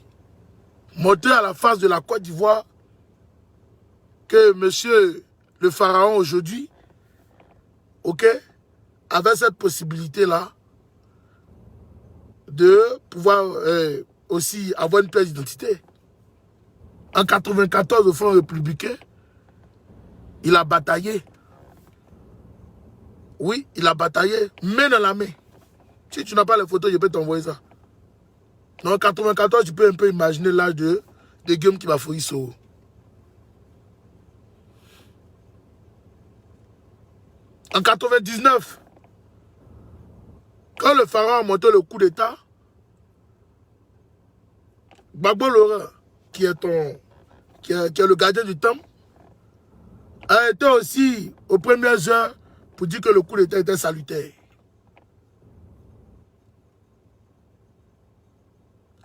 montré à la face de la Côte d'Ivoire que monsieur le pharaon aujourd'hui, ok, avait cette possibilité-là de pouvoir aussi avoir une pièce d'identité. En 1994, au Front républicain, il a bataillé. Oui, il a bataillé, main dans la main. Si tu n'as pas les photos, je peux t'envoyer ça. En 1994, tu peux un peu imaginer l'âge de Guillaume Kibafoyi Soro. En 1999, quand le pharaon a monté le coup d'État, Gbagbo Laurent, qui est le gardien du temple, a été aussi aux premières heures pour dire que le coup d'État était salutaire.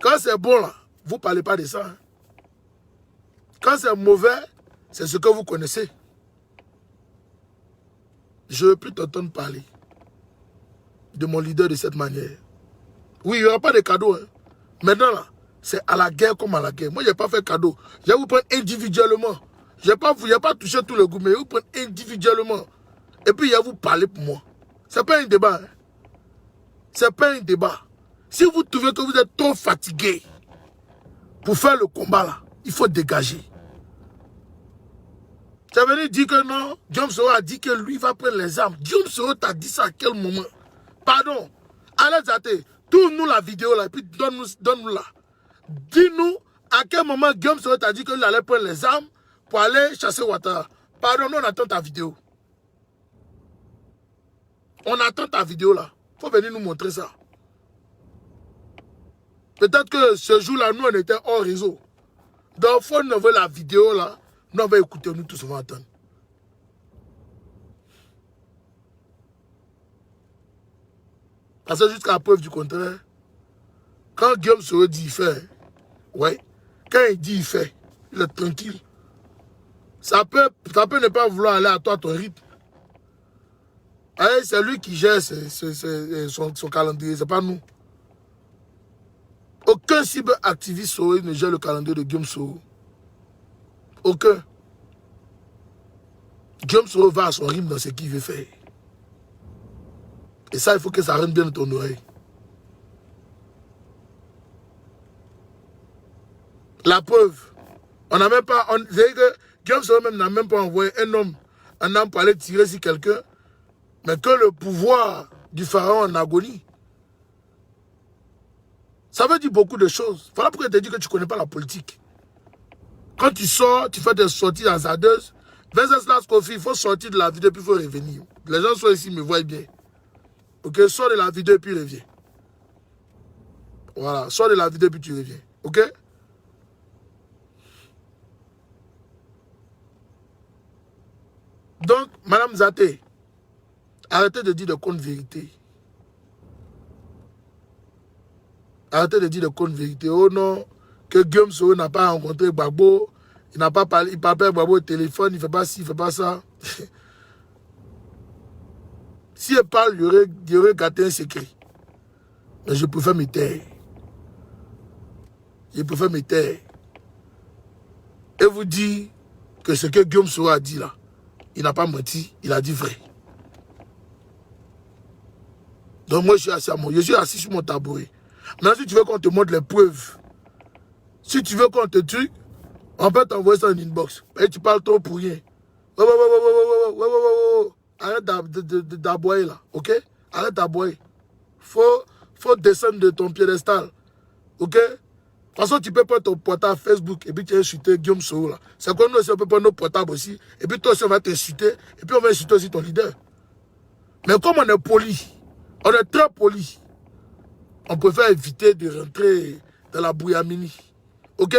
Quand c'est bon, là, vous ne parlez pas de ça. Hein. Quand c'est mauvais, c'est ce que vous connaissez. Je ne veux plus t'entendre parler de mon leader de cette manière. Oui, il n'y aura pas de cadeau. Hein. Maintenant, là, c'est à la guerre comme à la guerre. Moi, je n'ai pas fait cadeau. Je vais vous prendre individuellement. Je n'ai pas touché tout le goût, mais je vais vous prendre individuellement. Et puis, je vais vous parler pour moi. Ce n'est pas un débat. Hein. Ce n'est pas un débat. Si vous trouvez que vous êtes trop fatigué pour faire le combat, là, il faut dégager. Ça veut dire que non, Guillaume Soro a dit que lui va prendre les armes. Guillaume Soro t'a dit ça à quel moment? Pardon. Allez, Zate, tourne-nous la vidéo là et puis donne-nous là. Dis-nous à quel moment Guillaume Soro t'a dit qu'il allait prendre les armes pour aller chasser Ouattara. Pardon, nous on attend ta vidéo. On attend ta vidéo là. Il faut venir nous montrer ça. Peut-être que ce jour-là, nous on était hors réseau. Donc, il faut nous envoyer la vidéo là. Nous, on va écouter, nous tous, on va attendre. Parce que jusqu'à la preuve du contraire, Quand Guillaume Soro dit il fait, ouais. Quand il dit il fait, il est tranquille. Ça peut ne pas vouloir aller à toi ton rythme. C'est lui qui gère son calendrier, c'est pas nous. Aucun cyberactiviste Soro ne gère le calendrier de Guillaume Soro. Aucun. Guillaume Soro va à son rythme dans ce qu'il veut faire. Et ça, il faut que ça rentre bien dans ton oreille. La preuve, on n'a même pas... Guillaume Soro même n'a même pas envoyé un homme pour aller tirer sur quelqu'un, mais que le pouvoir du pharaon en agonie. Ça veut dire beaucoup de choses. Voilà pourquoi je te dis que tu ne connais pas la politique. Quand tu sors, tu fais des sorties hasardeuses. Venceslas Kofi, il faut sortir de la vidéo puis il faut revenir. Les gens sont ici, me voient bien. Ok, sors de la vidéo puis reviens. Voilà, sors de la vidéo puis tu reviens. Ok? Donc, Madame Zaté, arrêtez de dire de contes vérités. Arrêtez de dire de contes vérités. Oh non, que Guillaume Soro n'a pas rencontré Gbagbo, il n'a pas parlé, il parle pas Gbagbo au téléphone, il ne fait pas ci, il ne fait pas ça. Si elle parle, il y aurait gâté un secret. Mais je préfère me taire. Je préfère me taire. Et vous dire que ce que Guillaume Soro a dit là, il n'a pas menti, il a dit vrai. Donc moi, je suis assis sur mon tabouret. Maintenant, si tu veux qu'on te montre les preuves, si tu veux qu'on te tue, on peut t'envoyer ça en inbox. Et tu parles trop pour rien. Arrête d'aboyer là, ok? Arrête d'aboyer. Faut descendre de ton piédestal, ok? De toute façon, tu peux prendre ton portable Facebook et puis tu as insulté Guillaume Soro là. C'est comme nous aussi, on peut prendre nos portables aussi. Et puis toi aussi, on va t'insulter. Et puis on va insulter aussi ton leader. Mais comme on est poli, on est très poli, on préfère éviter de rentrer dans la bouillamini. Ok?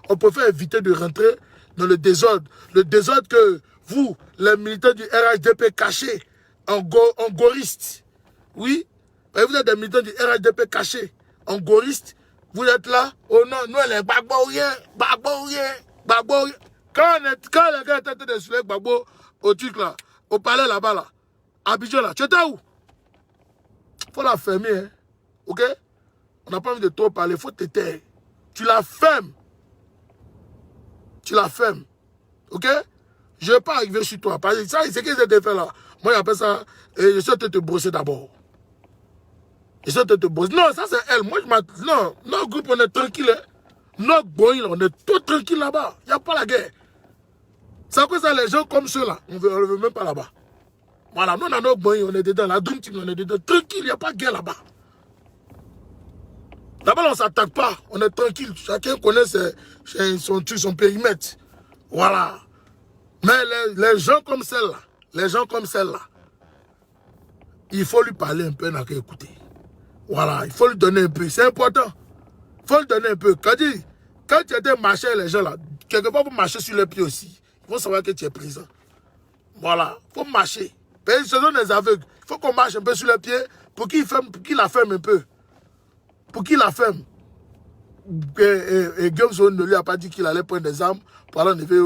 On préfère éviter de rentrer dans le désordre. Le désordre que vous, les militants du RHDP cachés, en goristes, oui, vous êtes des militants du RHDP cachés, en goristes, vous êtes là, oh non, nous les Gbagbo-riens. Quand les gars étaient de soulever Gbagbo au truc là, au palais là-bas là, à Abidjan là, tu étais où? Faut la fermer, hein. Ok? On n'a pas envie de trop parler, faut te taire. Tu la fermes. Tu la fermes. Ok? Je ne vais pas arriver sur toi. Parce que ça, c'est ce qu'ils étaient fait là. Moi, j'appelle ça, je suis en train de te brosser d'abord. Je suis en train de te brosser. Non, ça c'est elle. Moi, non, notre groupe, on est tranquille. Hein. Notre boy, on est tout tranquille là-bas. Il n'y a pas la guerre. C'est à cause ça, les gens comme ceux-là, on ne veut même pas là-bas. Voilà, nous, on a notre boy, on est dedans. La Dream Team, on est dedans. Tranquille, il n'y a pas de guerre là-bas. Là-bas, on ne s'attaque pas. On est tranquille. Chacun connaît son périmètre. Voilà. Mais les gens comme celle-là, il faut lui parler un peu, il n'a qu'à écouter. Voilà, il faut lui donner un peu. C'est important. Il faut lui donner un peu. Quand tu étais marché, les gens là, quelque part, vous marchez sur les pieds aussi. Il faut savoir que tu es présent. Voilà, il faut marcher. Ce sont des aveugles. Il faut qu'on marche un peu sur les pieds pour qu'il la ferme un peu. Pour qu'il la ferme. Et Guillaume Soro ne lui a pas dit qu'il allait prendre des armes pour aller enlever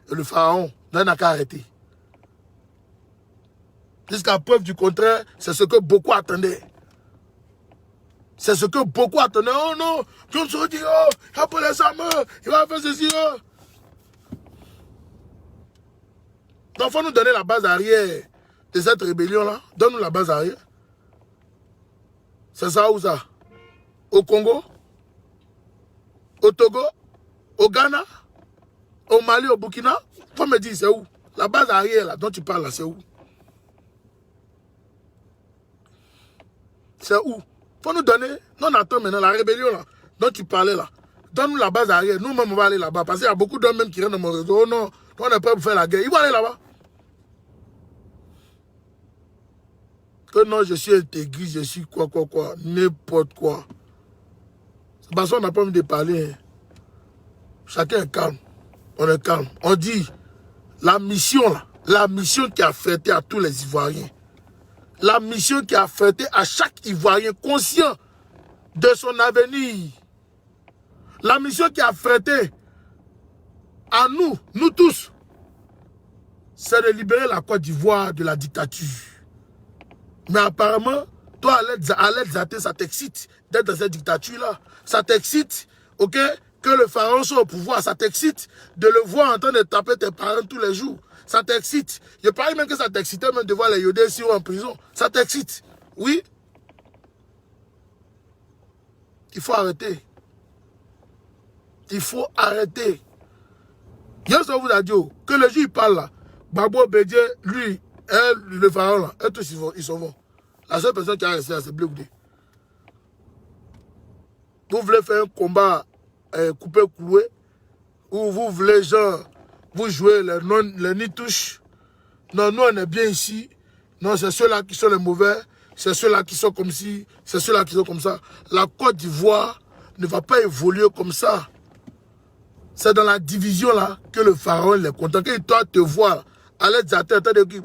le pharaon. Il n'a qu'à arrêter. Jusqu'à preuve du contraire, c'est ce que beaucoup attendaient. C'est ce que beaucoup attendaient. Oh non, Guillaume Soro dit, oh, il va prendre les armes, il va faire ceci. Oh. Donc il faut nous donner la base arrière de cette rébellion-là. Donne-nous la base arrière. C'est ça ou ça? Au Congo? Au Togo? Au Ghana? Au Mali, au Burkina? Faut me dire, c'est où? La base arrière là, dont tu parles là, c'est où? C'est où? Faut nous donner. Non, on attend maintenant la rébellion là, dont tu parlais là. Donne-nous la base arrière. Nous-mêmes, on va aller là-bas. Parce qu'il y a beaucoup d'hommes même qui rentrent dans mon réseau. Oh non, on est prêt pour faire la guerre. Ils vont aller là-bas. Que non, je suis intégriste, je suis quoi, n'importe quoi. C'est parce qu'on n'a pas envie de parler. Hein. Chacun est calme. On est calme. On dit, la mission là, la mission qui a fêté à tous les Ivoiriens, la mission qui a fêté à chaque Ivoirien conscient de son avenir. La mission qui a frété à nous, nous tous, c'est de libérer la Côte d'Ivoire de la dictature. Mais apparemment, toi, Aled Zaté, ça t'excite d'être dans cette dictature-là. Ça t'excite, ok, que le pharaon soit au pouvoir. Ça t'excite de le voir en train de taper tes parents tous les jours. Ça t'excite. Je parie même que ça t'excitait même de voir les Yodé si en prison. Ça t'excite. Oui. Il faut arrêter. Il faut arrêter. Hier, ça vous a dit que le juge parle là. Babo Bédié, lui, elle, le pharaon là, eux tous ils s'en vont. La seule personne qui a resté là, c'est Blé-Goudé. Vous voulez faire un combat coupé-coué, ou vous voulez genre, vous jouez les nitouches. Non, nous on est bien ici. Non, c'est ceux-là qui sont les mauvais, c'est ceux-là qui sont comme ci, c'est ceux-là qui sont comme ça. La Côte d'Ivoire ne va pas évoluer comme ça. C'est dans la division là que le pharaon il est content. Quand il doit te voir, Aled Zaté en train de dire, il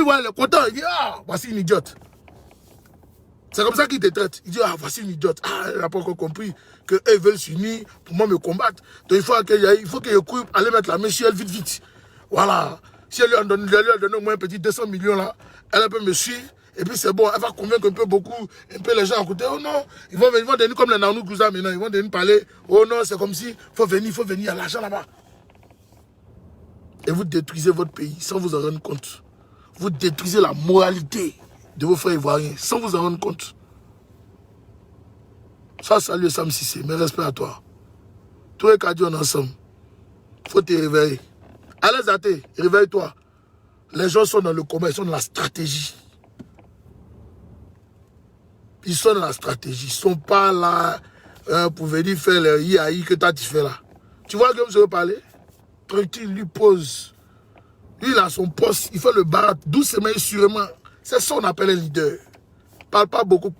voit, il est content. Il dit, ah, voici une idiote. C'est comme ça qu'il te traite. Il dit, ah, voici une idiote. Ah, il n'a pas encore compris qu'eux veulent s'unir pour moi me combattre. Donc il faut que je cours, aller mettre la main sur elle vite, vite. Voilà. Si elle lui a donné au moins un petit 200 millions là, elle peut me suivre. Et puis c'est bon, elle va convaincre un peu beaucoup, un peu les gens à côté. Oh non, ils vont venir comme les Nanou Kouza maintenant. Ils vont venir parler. Oh non, c'est comme si, il faut venir, il y a l'argent là-bas. Et vous détruisez votre pays sans vous en rendre compte. Vous détruisez la moralité de vos frères ivoiriens sans vous en rendre compte. Ça, salut Sam Sissé, mes respects à toi. Tous les cadres on est ensemble. Faut te réveiller. Aled Zaté, réveille-toi. Les gens sont dans le combat, ils sont dans la stratégie. Ils sont dans la stratégie. Ils ne sont pas là pour venir faire le IAI que toi tu fais là. Tu vois comme je veux parler? Tranquille, lui pose. Lui, il a son poste. Il fait le barat doucement et sûrement. C'est ça qu'on appelle un leader. Parle pas beaucoup.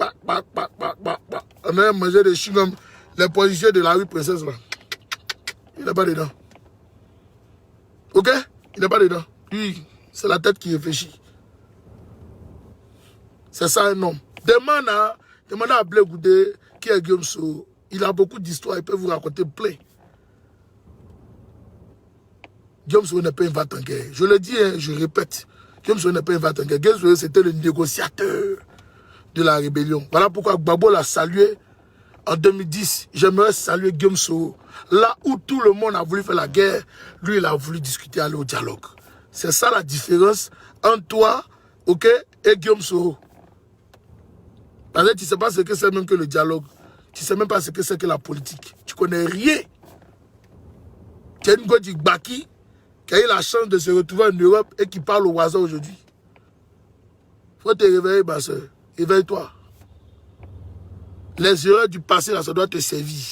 On a mangé des chewing-gums. Les policiers de la rue Princesse là. Il n'est pas dedans. Ok? Il n'est pas dedans. Lui, c'est la tête qui réfléchit. C'est ça un homme. Demandez à Blé-Goudé qui est Guillaume Soro. Il a beaucoup d'histoires, il peut vous raconter plein. Guillaume Soro n'est pas un va-t-en-guerre. Je le dis, hein, je répète. Guillaume Soro n'est pas un va-t-en-guerre. Guillaume Soro, c'était le négociateur de la rébellion. Voilà pourquoi Gbagbo l'a salué en 2010. J'aimerais saluer Guillaume Soro. Là où tout le monde a voulu faire la guerre, lui, il a voulu discuter, aller au dialogue. C'est ça la différence entre toi, ok, et Guillaume Soro. Parce que tu ne sais pas ce que c'est même que le dialogue. Tu ne sais même pas ce que c'est que la politique. Tu ne connais rien. Tu as une go du Baki qui a eu la chance de se retrouver en Europe et qui parle au hasard aujourd'hui. Il faut te réveiller, ma soeur. Réveille-toi. Les erreurs du passé, là, ça doit te servir.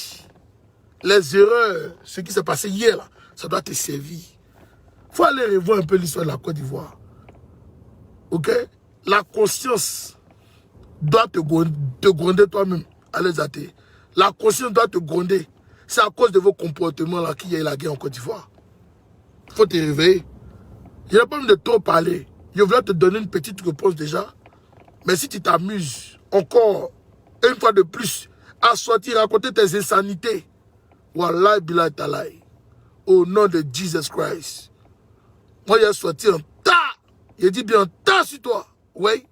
Les erreurs, ce qui s'est passé hier, là, ça doit te servir. Il faut aller revoir un peu l'histoire de la Côte d'Ivoire. Ok? La conscience doit te gronder toi-même, Aled Zaté. La conscience doit te gronder. C'est à cause de vos comportements là qu'il y a eu la guerre en Côte d'Ivoire. Il faut te réveiller. Je n'ai pas envie de trop parler. Je voulais te donner une petite réponse déjà. Mais si tu t'amuses encore, une fois de plus, à sortir, raconter tes insanités, Wallah billah talai, au nom de Jesus Christ. Moi, j'ai sorti un tas. Il dit bien un tas sur toi. Oui.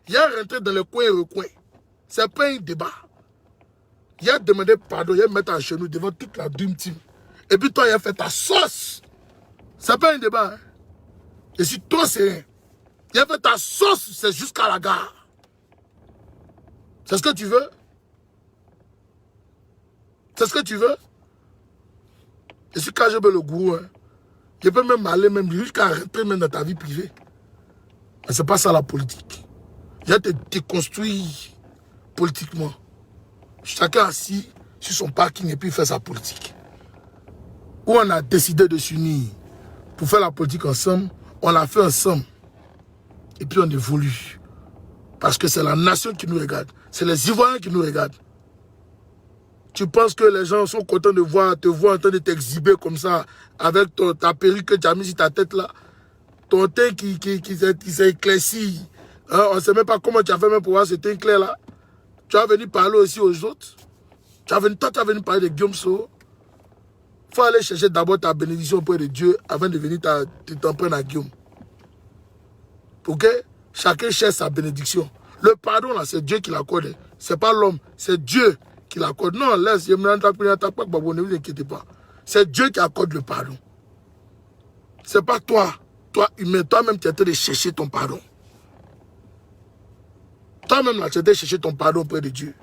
Il a rentré dans le coin et le coin. Ce n'est pas un débat. Il a demandé pardon, il a mis à genoux devant toute la Dream Team. Et puis toi, il a fait ta sauce. Ce n'est pas un débat. Hein? Et si toi, c'est rien. Il a fait ta sauce, c'est jusqu'à la gare. C'est ce que tu veux? C'est ce que tu veux? Et si quand je veux le gourou, hein, je peux même aller même jusqu'à rentrer même dans ta vie privée. Mais ce n'est pas ça la politique. Il a te construit politiquement. Chacun assis sur son parking et puis fait sa politique. Où on a décidé de s'unir pour faire la politique ensemble, on l'a fait ensemble. Et puis on évolue. Parce que c'est la nation qui nous regarde. C'est les Ivoiriens qui nous regardent. Tu penses que les gens sont contents de te voir en train de t'exhiber comme ça, avec ta perruque que tu as mis sur ta tête là, ton teint qui s'est éclairci, Hein, on ne sait même pas comment tu as fait même pour voir cette clair là. Tu as venu parler aussi aux autres. Toi, tu as venu parler de Guillaume Soro. Il faut aller chercher d'abord ta bénédiction auprès de Dieu avant de venir t'en prendre à Guillaume. Ok? Chacun cherche sa bénédiction. Le pardon, là, c'est Dieu qui l'accorde. Ce n'est pas l'homme, c'est Dieu qui l'accorde. Non, laisse, ne vous inquiétez pas. C'est Dieu qui accorde le pardon. Ce n'est pas toi, humain, toi-même, tu es en train de chercher ton pardon. Toi-même, là, tu es en train de chercher ton pardon auprès de Dieu.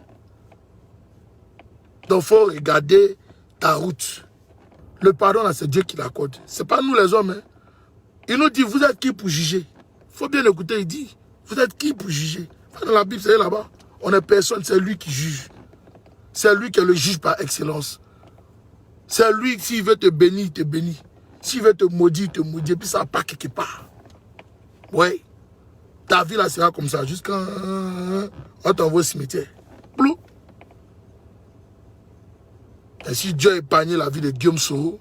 Donc, il faut regarder ta route. Le pardon, là, c'est Dieu qui l'accorde. Ce n'est pas nous les hommes. Hein. Il nous dit, vous êtes qui pour juger? Il faut bien écouter, il dit, vous êtes qui pour juger? Dans la Bible, c'est là-bas. On n'est personne, c'est lui qui juge. C'est lui qui est le juge par excellence. C'est lui, s'il veut te bénir, il te bénit. S'il veut te maudire, il te maudit. Puis ça part quelque part. Oui. Ta vie, là, sera comme ça. Jusqu'à... on t'envoie au cimetière. Plou. Et si Dieu a épargné la vie de Guillaume Soro,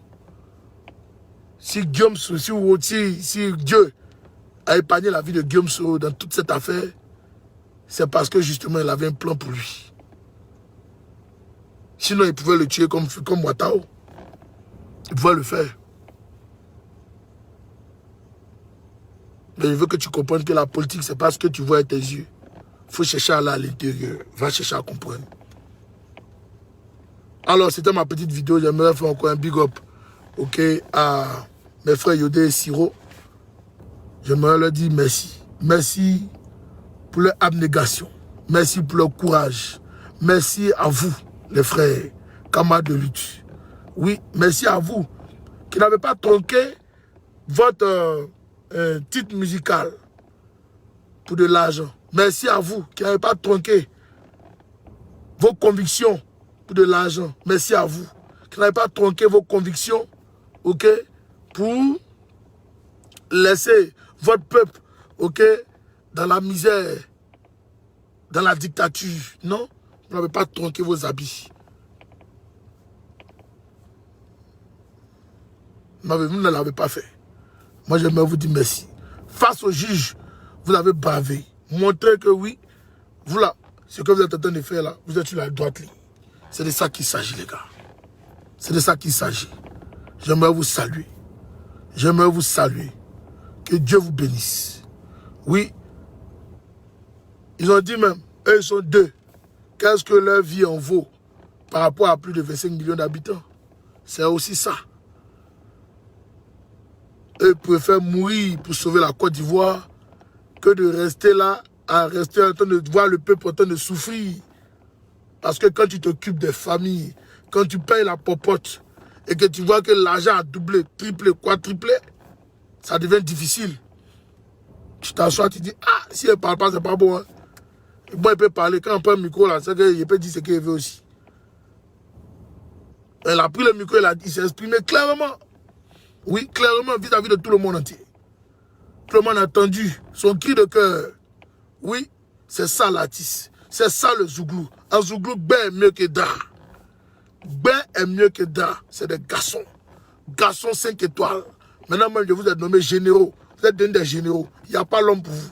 si Dieu a épargné la vie de Guillaume Soro dans toute cette affaire, c'est parce que justement il avait un plan pour lui. Sinon il pouvait le tuer comme Ouattao. Il pouvait le faire. Mais je veux que tu comprennes que la politique, c'est pas ce que tu vois avec tes yeux. Il faut chercher à aller à l'intérieur. Va chercher à comprendre. Alors, c'était ma petite vidéo. J'aimerais faire encore un big up, ok, à mes frères Yodé et Siro. J'aimerais leur dire merci. Merci pour leur abnégation. Merci pour leur courage. Merci à vous, les frères, camarades de lutte. Oui, merci à vous qui n'avez pas tronqué votre titre musical pour de l'argent. Merci à vous qui n'avez pas tronqué vos convictions pour de l'argent. Merci à vous qui n'avez pas tronqué vos convictions, ok, pour laisser votre peuple, ok, dans la misère, dans la dictature. Non, vous n'avez pas tronqué vos habits. Vous ne l'avez pas fait. Moi, j'aimerais vous dire merci. Face au juge, vous avez bavé. Montrez que oui, vous là, ce que vous êtes en train de faire là, vous êtes sur la droite ligne. C'est de ça qu'il s'agit, les gars. C'est de ça qu'il s'agit. J'aimerais vous saluer. J'aimerais vous saluer. Que Dieu vous bénisse. Oui. Ils ont dit même, eux, ils sont deux. Qu'est-ce que leur vie en vaut par rapport à plus de 25 millions d'habitants? C'est aussi ça. Eux préfèrent mourir pour sauver la Côte d'Ivoire que de rester là, à rester en train de voir le peuple en train de souffrir. Parce que quand tu t'occupes des familles, quand tu payes la popote, et que tu vois que l'argent a doublé, triplé, quadruplé, ça devient difficile. Tu t'assois, tu dis, ah, si elle ne parle pas, c'est pas bon. Hein. Bon, il peut parler. Quand on prend le micro, là, c'est qu'il peut dire ce qu'il veut aussi. Elle a pris le micro, il s'est exprimé clairement. Oui, clairement, vis-à-vis de tout le monde entier. Tout le monde a entendu son cri de cœur. Oui, c'est ça l'artiste. C'est ça le Zouglou. Un Zouglou, ben est mieux que Da. Ben est mieux que Da. C'est des garçons. Garçons 5 étoiles. Maintenant, moi, je vous ai nommé généraux. Vous êtes des généraux. Il n'y a pas l'homme pour vous.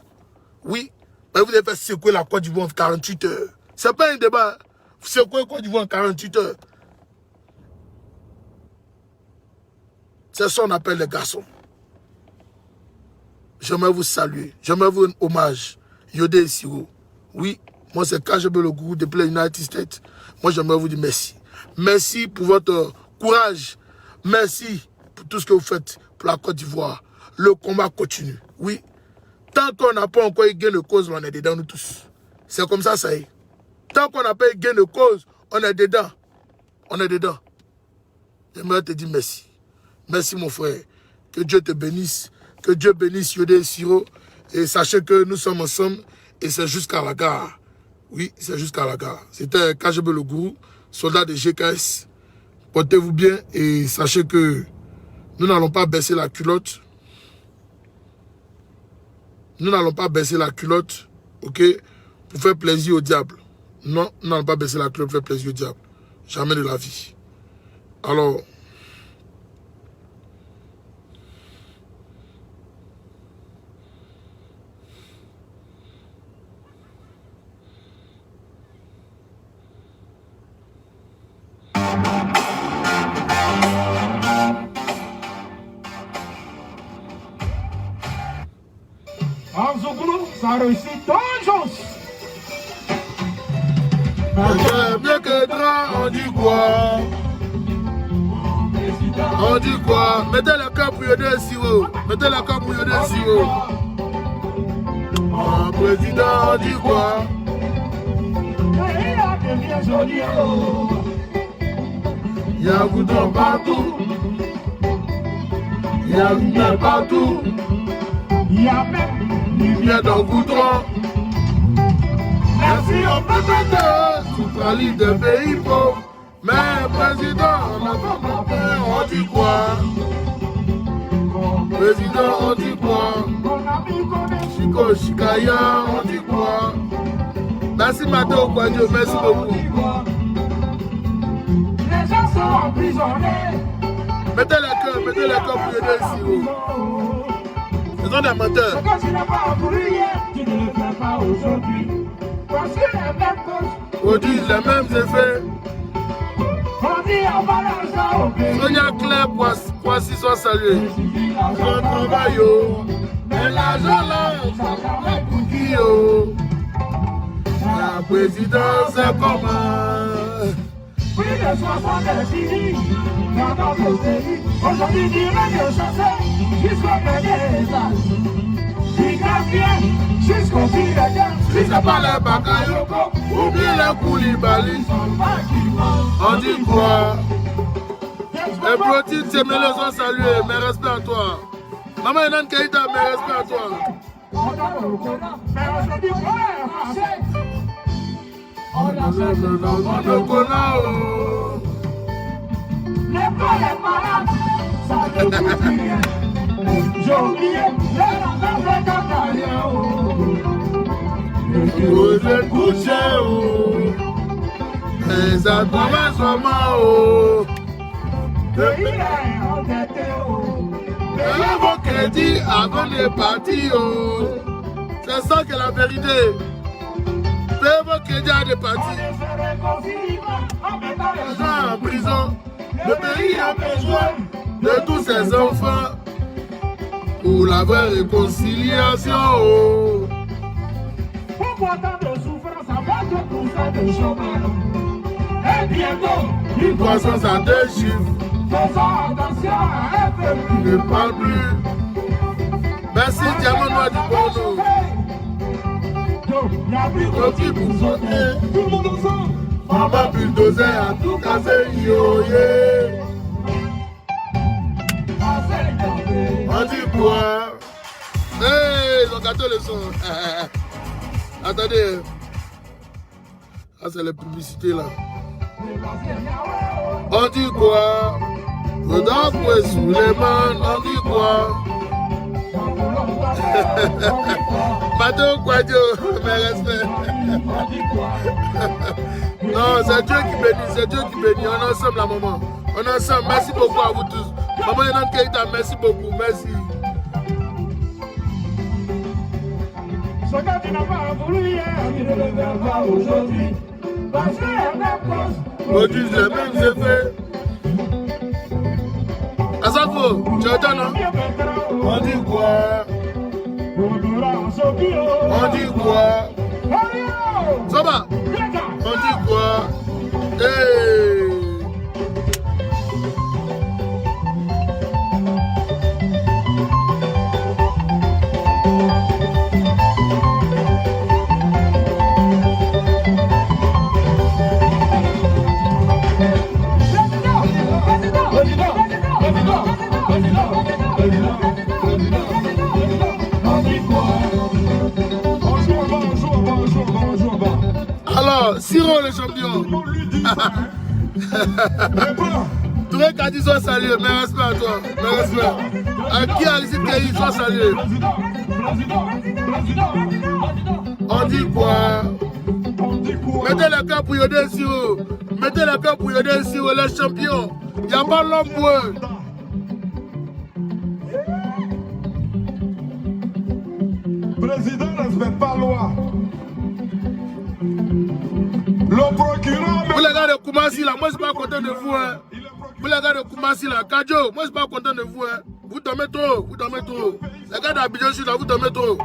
Oui, mais vous devez faire secouer la Côte d'Ivoire en 48 heures. Ce n'est pas un débat. Vous secouez la Côte d'Ivoire en 48 heures. C'est ça qu'on appelle les garçons. J'aimerais vous saluer. J'aimerais vous rendre hommage. Yodé et Siro. Oui, moi c'est KGB le gourou depuis les United States. Moi j'aimerais vous dire merci. Merci pour votre courage. Merci pour tout ce que vous faites pour la Côte d'Ivoire. Le combat continue. Oui. Tant qu'on n'a pas encore eu gain de cause, on est dedans nous tous. C'est comme ça, ça y est. Tant qu'on n'a pas eu gain de cause, on est dedans. On est dedans. J'aimerais te dire merci. Merci mon frère. Que Dieu te bénisse. Que Dieu bénisse Yodé et Siro. Et sachez que nous sommes ensemble. Et c'est jusqu'à la gare. Oui, c'est jusqu'à la gare. C'était KGB le gourou, soldat de GKS. Portez-vous bien et sachez que nous n'allons pas baisser la culotte. Nous n'allons pas baisser la culotte, ok, pour faire plaisir au diable. Non, nous n'allons pas baisser la culotte pour faire plaisir au diable. Jamais de la vie. Alors, En Zouglou, ça réussit toujours. Mieux que toi, on dit quoi? On dit quoi? Mettez le cœur pour aider si haut. Mettez le cœur pour aider si haut. Oh, président, on dit quoi? Il y a goudron partout. Il y a lumière partout. Il y a même Lumière dans le goudron. Merci au président, sous des pays pauvres. Mais président, on dit quoi? Président, on dit quoi? Chico Chikaya, on dit quoi? Merci Mathéo Kwadjo, merci beaucoup. les gens sont emprisonnés. Mettez le cœur pour aider ici. Ce sont des menteurs. Quand tu n'as pas voulu hier, tu ne le fais pas aujourd'hui. Parce que les mêmes causes Produisent les mêmes effets. on dit on va l'argent au pays. Sonia Claire, voici soit salué. Son travail, mais l'argent là, ça travaille pour qui, yo? La présidence est comment? Plus de 60 pays dans notre pays. Aujourd'hui, dirait de chasser jusqu'au Pédézage. Du Gambien jusqu'au Sénégal. Si c'est pas les Bakayoko, ou bien les Koulibaly, on dit quoi? Et Brotine, c'est mes leçons saluées, mes respects à toi. Maman Enan Keïta, mes respects à toi. Mais aujourd'hui, on est français. On Les pas les malades, ça ne coûte rien. J'ai oublié les rencontres de vous êtes couchés, les attendants sont morts. Le pays est endetté. Payez vos crédits avant de partir. C'est ça qui est la vérité. Payez vos crédits avant de partir. Les gens en prison. Le pays a besoin de tous ses enfants pour la vraie réconciliation. Pourquoi tant de souffrance avec tout ça de chômage? Et bientôt, Une croissance à 2 chiffres. faisons attention à un peu Il ne parle plus. Merci, Diamant Noir du Bordeaux. Il n'y a plus de Petit pour sauter. tout le monde ensemble. Maman bulldozer à tout casser, yo, yeah. On dit quoi? Hey, ils ont gâté le son. Attendez. Ah, c'est la publicité là. On dit quoi? Le Dakoué Suleiman, on dit quoi? Mathéo Kwadjo, mes respects. Non, c'est Dieu qui bénit, c'est Dieu qui bénit. On est ensemble là, maman. On est ensemble. Merci beaucoup à vous tous. Maman Enan Keïta, merci beaucoup. Merci. Ce que tu n'as pas voulu hier, tu ne le fais pas aujourd'hui. Parce que les mêmes causes Produisent les mêmes effets. Asafo, tu entends, non? On dit quoi? On dit quoi? Soba, on dit quoi? Hey! Alors, Siro le champion. Touré Kadi soit salué, mes respects à toi, mes respects. À qui a ici Kéhi soit salué. On dit quoi? Mettez le cœur pour aider Siro. Mettez le cœur pour aider Siro, le champion. Il n'y a pas l'homme pour eux. Président ne respecte pas la loi. Le procureur... Vous les gars de Koumassi là, moi je suis pas content de vous. Hein. Vous les gars de Koumassi là, Kadjo, moi je suis pas content de vous. Hein. Vous dormez trop. Vous dormez trop. Les gars d'Abidjan, je suis là, vous dormez trop.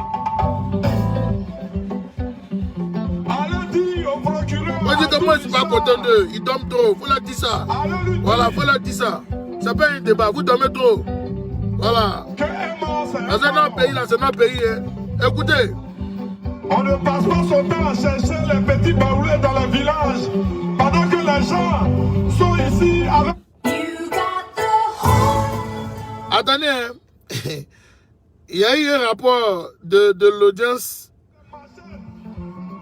Allez dire au procureur. Moi, je dis que moi, je suis pas content d'eux. Ils dorment trop. Faut leur dire ça. Voilà, faut leur dire ça. C'est pas un débat. Vous dormez trop. Voilà. Dans un autre pays, là, c'est notre pays. Hein. Écoutez. On ne passe pas son temps à chercher les petits baoulés dans le village. Pendant que les gens sont ici avec... Attendez, hein. Il y a eu un rapport de l'audience.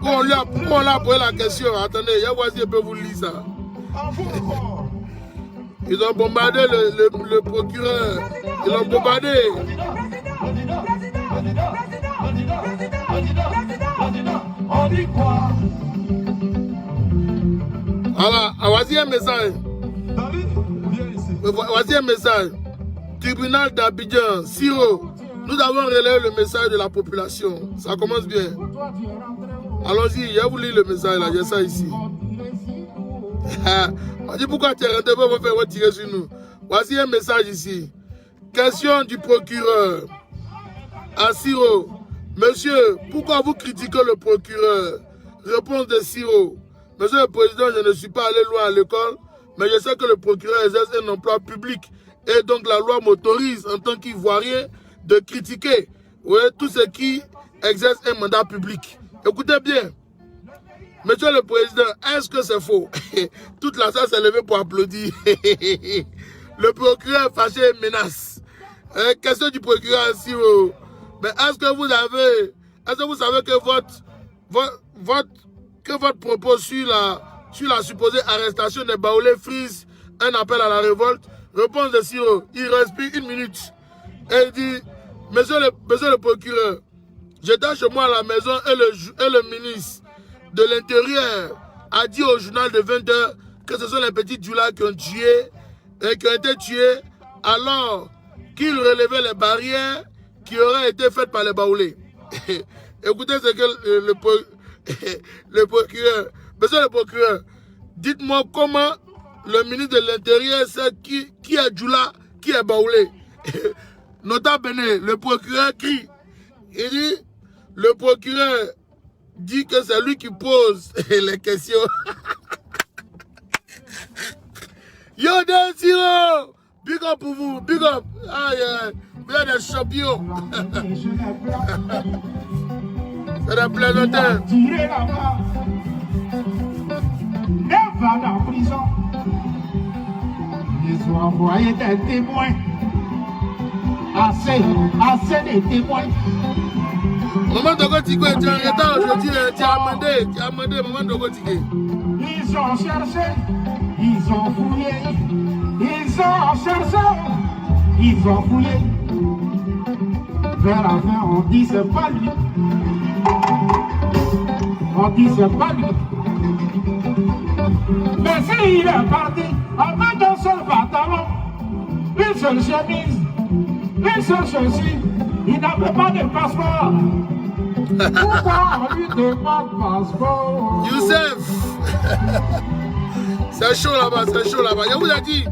On lui a posé la question. Attendez, il y a voici, je peux vous lire ça. Ils ont bombardé le procureur. Ils l'ont bombardé. On dit quoi? Voilà, voici un message. David, viens ici. Voici un message. Tribunal d'Abidjan, Siro. Nous avons relayé le message de la population. Ça commence bien. Allons-y, je vous lis le message là, j'ai ça ici. On dit pourquoi tu es rentré pour faire retirer sur nous. Voici un message ici. Question du procureur. À Siro. Monsieur, pourquoi vous critiquez le procureur? Réponse de Siro. Monsieur le Président, je ne suis pas allé loin à l'école, mais je sais que le procureur exerce un emploi public. Et donc la loi m'autorise en tant qu'Ivoirien de critiquer tout ce qui exerce un mandat public. Écoutez bien. Monsieur le Président, est-ce que c'est faux? Toute la salle s'est levée pour applaudir. Le procureur fâché menace. Question du procureur Siro. Mais est-ce que vous savez que votre propos sur la supposée arrestation des baoulés frise un appel à la révolte? Réponse de Siro. Il respire une minute. Et il dit, monsieur le procureur, j'étais chez moi à la maison et le ministre de l'Intérieur a dit au journal de 20h que ce sont les petits Djoula qui ont été tués alors qu'ils relevaient les barrières qui auraient été faites par les baoulés. Écoutez ce que le procureur, monsieur le procureur, dites-moi comment le ministre de l'Intérieur sait qui est Djoula, qui est baoulé. Nota bene, le procureur crie. Il dit, le procureur dit que c'est lui qui pose les questions. Yo, Siro, big up pour vous, big up. Vous êtes des champions. C'est des plaisantins. Tirer là-bas. Et va dans la prison. Ils ont envoyé des témoins. Assez de témoins. Maman Dogo Tigwe, tu es en retard aujourd'hui, tu as amendé, Maman Dogo Tigwe. Ils ont cherché, ils ont fouillé, ils ont cherché, ils ont fouillé. Vers la fin, on dit c'est pas lui. On dit c'est pas lui. Mais s'il est parti, avec un seul pantalon, une seule chemise, une seule chaussure, il n'avait pas de passeport. Pourquoi on lui demande passeport? Youssef, c'est chaud là-bas, c'est chaud là-bas. Je vous ai dit,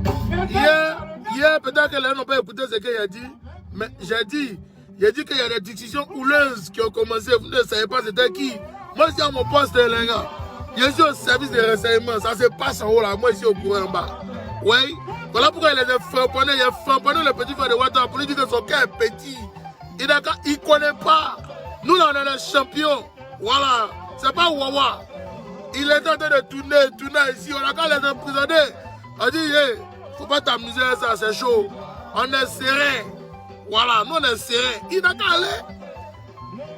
hier peut-être que les gens n'ont pas écouté ce qu'il a dit, mais j'ai dit qu'il y a des discussions houleuses qui ont commencé, vous ne savez pas c'était qui. Moi je suis à mon poste, les gars. Je suis au service de renseignement, ça se passe en haut là, moi je suis au courant en bas. Oui, voilà pourquoi il a framponné le petit frère de Ouattara pour lui dire que son cœur est petit. Il ne connaît pas. Nous là on est les champions. Voilà, c'est pas Wawa. Il est en train de tourner ici, on a qu'à les emprisonner. On dit, hey, faut pas t'amuser à ça, c'est chaud. On est serein. Voilà, nous on est serein. Il n'a qu'à aller.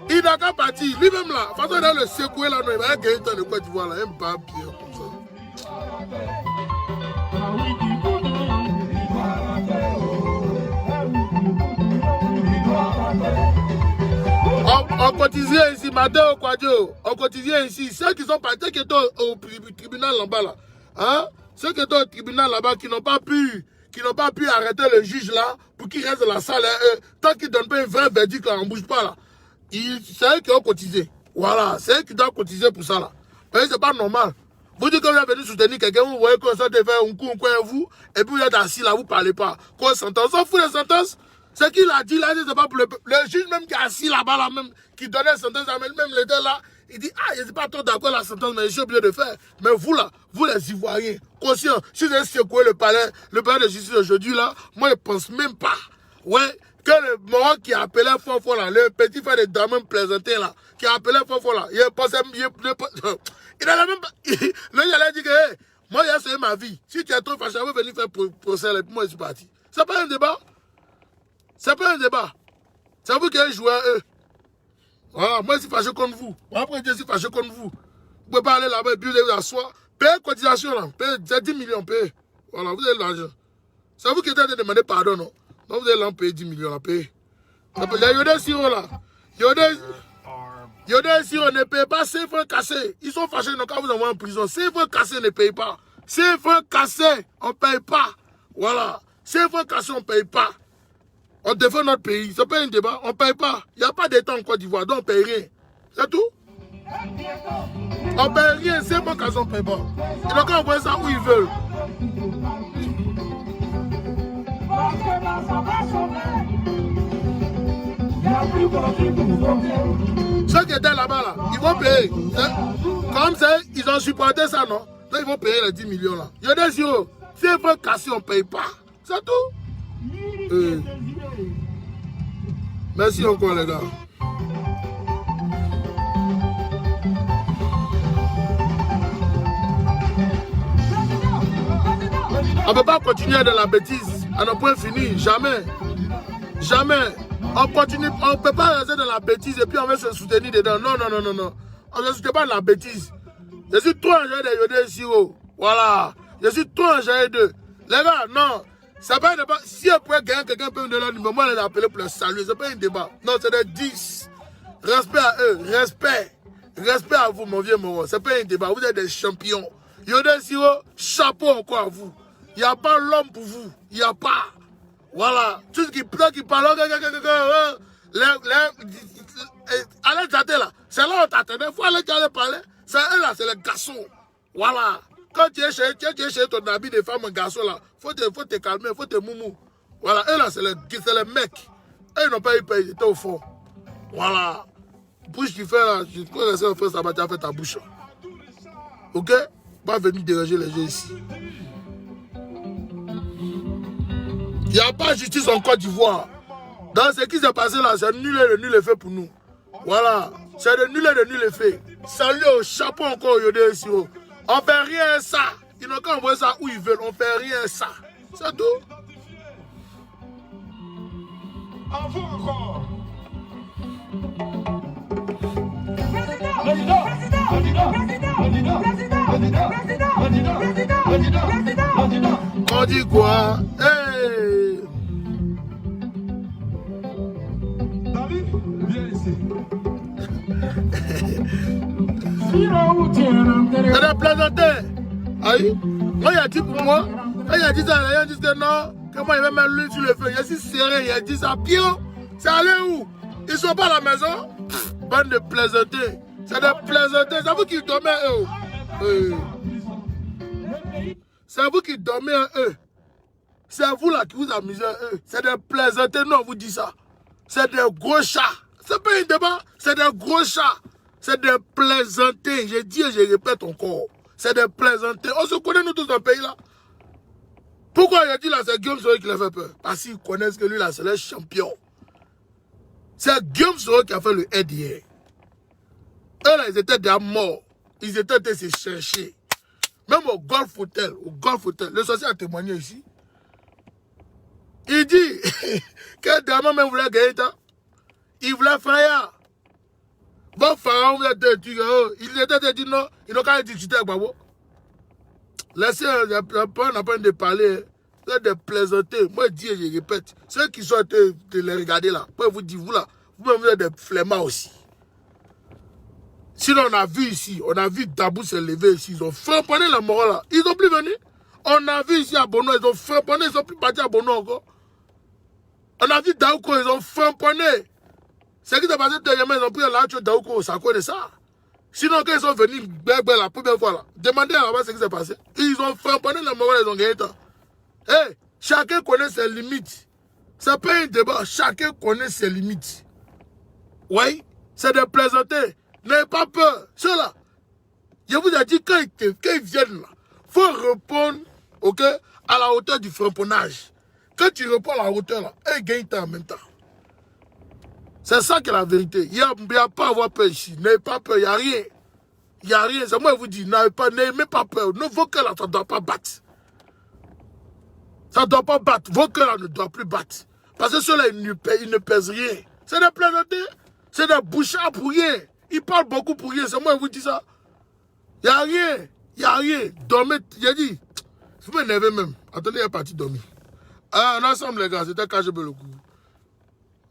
Il n'a qu'à partir. Lui-même là, de toute façon, il a le secoué là, il va gagner tant de Côte d'Ivoire là, un bas bien comme ça. On cotisait ici, Madame Okwadjo, on cotisait ici. Ceux qui sont partis, qui étaient au tribunal là-bas, là, hein? Ceux qui étaient au tribunal là-bas, qui n'ont pas pu arrêter le juge là, pour qu'il reste dans la salle, tant qu'il ne donne pas un vrai verdict là, on ne bouge pas là. C'est eux qui ont cotisé. Voilà, c'est eux qui doivent cotiser pour ça là. Mais c'est pas normal. Vous dites que vous êtes venu soutenir quelqu'un, vous voyez qu'on s'est fait un coup, vous, et puis vous êtes assis là, vous ne parlez pas. Quoi, sentence? On s'en fout les sentences. Ce qu'il a dit là, c'est pas pour le juge même qui est assis là-bas, là, même, qui donnait la sentence, même il était là, il dit, ah, je ne suis pas trop d'accord avec la sentence, mais je suis obligé de faire. Mais vous là, vous les Ivoiriens, conscients, si vous avez secoué le palais de justice aujourd'hui là, moi je ne pense même pas, ouais, que le Maroc qui appelait fort là, le petit frère de Damen plaisanté là, qui appelait fort là, il pensait, il a même pas, il a dit que, hey, moi j'ai essayé ma vie, si tu es trop fâché, je vais venir faire procès, et puis moi je suis parti. C'est pas un débat. C'est pas un débat. C'est vous qui avez joué à eux. Voilà, moi je suis fâché contre vous. Après je suis fâché contre vous. Vous pouvez pas aller là-bas et puis vous allez vous asseoir. Payez cotisation là. Payez 10 millions, payez. Voilà, vous avez l'argent. C'est vous qui êtes en train de demander pardon, non? Donc vous allez là payer 10 millions là, payez. Il y a Yodé Siro là. Yodé Siro ne paye pas 5 francs cassés. Ils sont fâchés donc quand vous envoyez en prison. 5 francs cassés ne payent pas. 5 francs cassés, on ne paye pas. Voilà. 5 francs cassés, on ne paye pas. On défend notre pays. Ce n'est pas un débat. On ne paye pas. Il n'y a pas d'État en Côte d'Ivoire. Donc on ne paye rien. C'est tout. On ne paye rien. C'est bon qu'on ne paye pas. Et donc on envoie ça où ils veulent. Ceux qui étaient là-bas, là, ils vont payer. Comme ça, ils ont supporté ça, non? Donc ils vont payer les 10 millions là. Il y a des euros. Si ils veulent casser, on ne paye pas. C'est tout. Merci encore les gars. On ne peut pas continuer dans la bêtise à nos points finis. Jamais. Jamais. On continue. On ne peut pas rester dans la bêtise et puis on veut se soutenir dedans. Non. On ne se soutient pas dans la bêtise. Je suis trop enjaillé de Yodé Siro. Voilà. Je suis trop enjaillé de. Les gars, non. Ça pas un débat. Si on pouvait gagner, quelqu'un peut me donner un numéro, moi je les appeler pour le saluer. C'est pas un débat. Non, c'est des 10. Respect à eux. Respect. Respect à vous, mon vieux Moro. C'est pas un débat. Vous êtes des champions. Yodé Siro, chapeau encore à vous. Il n'y a pas l'homme pour vous. Il n'y a pas. Voilà. Tout ce qui parle. Allez tâter là. C'est là où on t'attendait. Il faut aller parler. C'est eux là, c'est les garçons. Voilà. Quand tu es chez ton habit de femme, un garçon là, faut te calmer, faut te moumou. Voilà, eux là, c'est les mecs. Eux, ils n'ont pas eu peur, ils étaient au fond. Voilà. Bouche qui fait là, je peux laisser un frère Sabati à faire ta bouche. Ok? Pas venir déranger les gens ici. Il n'y a pas de justice en Côte d'Ivoire. Dans ce qui s'est passé là, c'est nul et de nul effet pour nous. Voilà. C'est de nul et de nul effet. Salut au chapeau encore, Yodé Siro. On fait rien ça. Ils n'ont qu'à envoyer ça où ils veulent. On fait rien ça. C'est tout. Avant encore. On dit quoi? Hey! David, viens ici. C'est des plaisantins. Aïe. Moi, il a dit pour moi. Quand il a dit ça, il a dit que non. Que moi, il va mettre l'huile sur le feu. Il suis serré. Il a dit ça. Pio, c'est allé où? Ils sont pas à la maison? Bande de plaisantins. C'est des plaisantins. C'est vous qui dormez eux. C'est vous qui dormez eux. C'est vous là qui vous amusez eux. C'est des plaisantins. Non, on vous dit ça. C'est des gros chats. C'est pas un débat. C'est des gros chats. C'est des plaisantins. Je dis et je répète encore. C'est des plaisantins. On se connaît nous tous dans le pays là. Pourquoi il a dit là, c'est Guillaume Soro qui les fait peur? Parce qu'ils connaissent que lui là, c'est le champion. C'est Guillaume Soro qui a fait le aide hier. Eux là, ils étaient déjà morts. Ils étaient en se chercher. Même au Golf Hotel, le sorcier a témoigné ici. Il dit que Daman même voulait gagner ça. Il voulait faire. Bon, Pharaon voulait dire, il était dit non, il n'a qu'à discuter avec Babo. Laissez, on n'a pas de parler. C'est des plaisantés. Moi, je dis et je répète. Ceux qui sont de les regarder là, moi, vous dites, vous là, vous-même, vous êtes des flemmards aussi. Sinon, on a vu ici, on a vu Dabou se lever ici, ils ont framponné la morale là. Ils n'ont plus venu. On a vu ici à Bono, ils ont framponné, ils sont plus partis à Bono encore. On a vu Daouko, ils ont framponné. Ce qui s'est passé dernièrement, ils ont pris l'arche Daouko, ça quoi de ça. Sinon, quand ils sont venus, la première fois là, demandez à la ce qui s'est passé. Ils ont framponné la morale, ils ont gagné temps. Hey, chacun connaît ses limites. C'est pas un débat. Chacun connaît ses limites. Oui, c'est de plaisanter. N'ayez pas peur. Ceux-là, je vous ai dit, quand ils viennent là, il faut répondre, ok, à la hauteur du frapponnage. Quand tu réponds à la hauteur là, ils gagnent en même temps. C'est ça qui est la vérité. Il n'y a pas à avoir peur ici. N'ayez pas peur, il n'y a rien. Il n'y a rien. C'est moi qui vous dis, n'ayez même pas peur. Vos cœurs là, ça ne doit pas battre. Ça ne doit pas battre. Vos cœurs là ne doivent plus battre. Parce que ceux-là, ils ne pèsent rien. C'est des plaisantés. C'est des bouchards pour rien. Ils parlent beaucoup pour rien. C'est moi qui vous dis ça. Il n'y a rien. Il n'y a rien. Dormez. J'ai dit. Vous m'énervez même. Attendez, il est parti dormir. Ah, on est ensemble, les gars. C'était KGB le coup.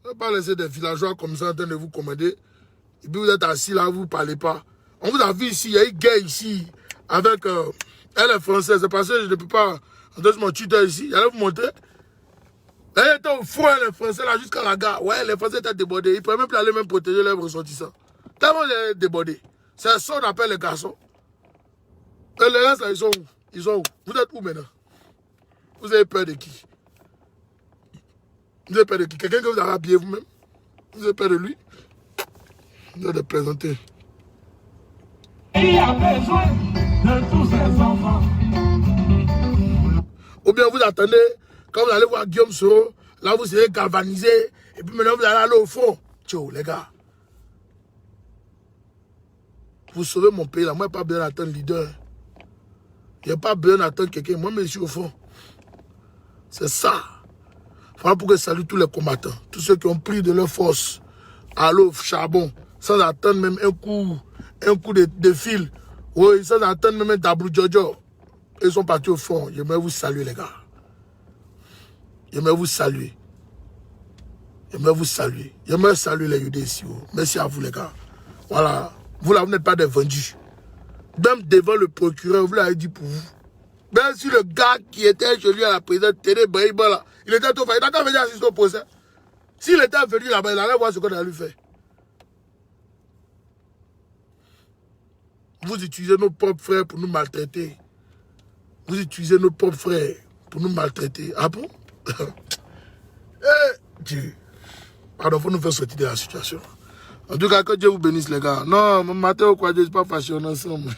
Ne pas laisser des villageois comme ça en train de vous commander. Et puis vous êtes assis là, vous ne parlez pas. On vous a vu ici. Il y a une guerre ici. Avec. Elle est française. C'est parce que je ne peux pas. Entendre mon tuteur ici. J'allais vous montrer. Elle était au front, les Français, là, jusqu'à la gare. Ouais, les Français étaient débordés. Ils ne pouvaient même plus aller même protéger leurs ressortissants. Tellement ils étaient débordés. C'est ça qu'on appelle les garçons. Et les restes, là, ils sont où? Ils sont où? Vous êtes où maintenant? Vous avez peur de qui? Vous avez peur de qui? Quelqu'un que vous avez habillé vous-même? Vous avez peur de lui? Vous avez plaisanté. Il a besoin de tous ses enfants. Ou bien vous attendez, quand vous allez voir Guillaume Soro, là vous serez galvanisé, et puis maintenant vous allez aller au fond. Tchao, les gars. Vous sauvez mon pays là, moi je n'ai pas besoin d'attendre leader. Il n'y a pas besoin d'attendre quelqu'un, moi je suis au fond. C'est ça. Voilà pourquoi je salue tous les combattants, tous ceux qui ont pris de leur force à l'eau, charbon, sans attendre même un coup de fil, oui, sans attendre même un tableau Jojo. Ils sont partis au fond. J'aimerais vous saluer, les gars. J'aimerais vous saluer. J'aimerais vous saluer. J'aimerais saluer les UD ici. Merci à vous, les gars. Voilà. Vous là, vous n'êtes pas des vendus. Même devant le procureur, vous l'avez dit pour vous. Même si le gars qui était chez lui à la présidence, Téné Baïba, là, il était tout fait. Il n'a qu'à venir assister au procès. S'il était venu là-bas, il allait voir ce qu'on a lui fait. Vous utilisez nos propres frères pour nous maltraiter. Vous utilisez nos propres frères pour nous maltraiter. Ah bon? Dieu. Pardon, il faut nous faire sortir de la situation. En tout cas, que Dieu vous bénisse, les gars. Non, mon matin ou quoi, Dieu, je ne suis pas fâché, on est ensemble.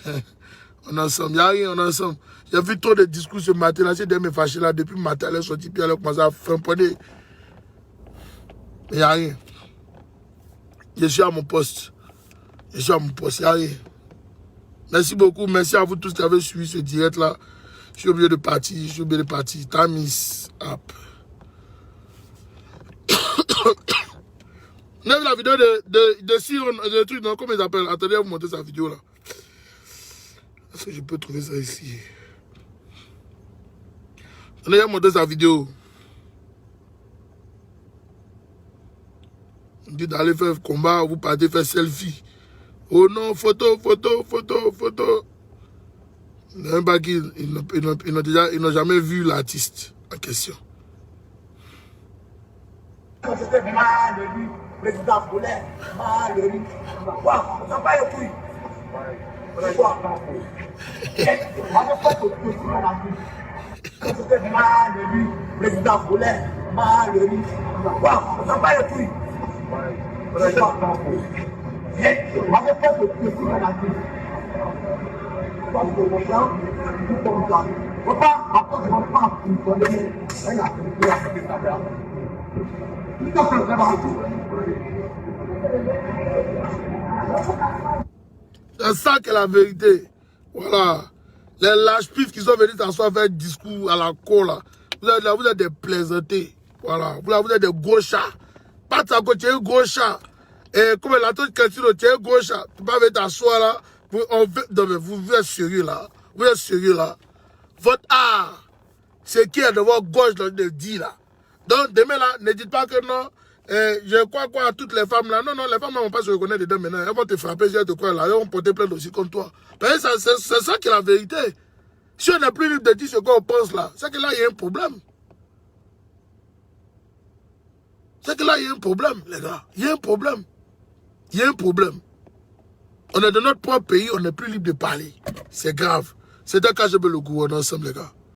On est ensemble. Il n'y a rien, on est ensemble. J'ai vu trop de discours ce matin. Là, c'est de me fâcher là. Depuis le matin, elle est sortie, puis elle a commencé à frimponner. Il n'y a rien. Je suis à mon poste. Je suis à mon poste, il n'y a rien. Merci beaucoup. Merci à vous tous qui avez suivi ce direct là. Je suis obligé de partir. Je suis obligé de partir. Time is up. Vous avez vu la vidéo de Sion, de truc, non, comment ils appellent? Attendez, vous montrer sa vidéo là. Est-ce que je peux trouver ça ici? Attendez, vous montrer sa vidéo. On dit d'aller faire combat, vous partez faire selfie. Oh non, photo. Même pas qu'ils n'ont jamais vu l'artiste en question. C'était Malheureux, président Boulet, Malheureux. Waouh, on s'en bat les couilles. C'était Malheureux, président Boulet, Malheureux. Waouh, on s'en bat les couilles. C'est ça qui est la vérité. Voilà. Les lâches-pifs qui sont venus s'asseoir faire un discours à la cour là. Vous êtes des plaisantés. Voilà. Vous êtes des gros chats. Pas de ça, tu es un gros chat. Et comme la toute question, tu es un gros chat. Tu peux venir t'asseoir là. Vous êtes sérieux là. Vous êtes sérieux là. Votre art, c'est qui est de votre gauche de dire là. Donc demain là, ne dites pas que non. Je crois quoi à toutes les femmes là. Non, les femmes ne vont pas se reconnaître dedans maintenant. Elles vont te frapper si elles te croient là. Elles vont porter plainte aussi contre toi. C'est ça qui est la vérité. Si on n'est plus libre de dire ce qu'on pense là, c'est que là, il y a un problème. C'est que là, il y a un problème, les gars. Il y a un problème. Il y a un problème. On est dans notre propre pays, on n'est plus libre de parler. C'est grave. C'est un cas, je veux le gouvernement ensemble, les gars.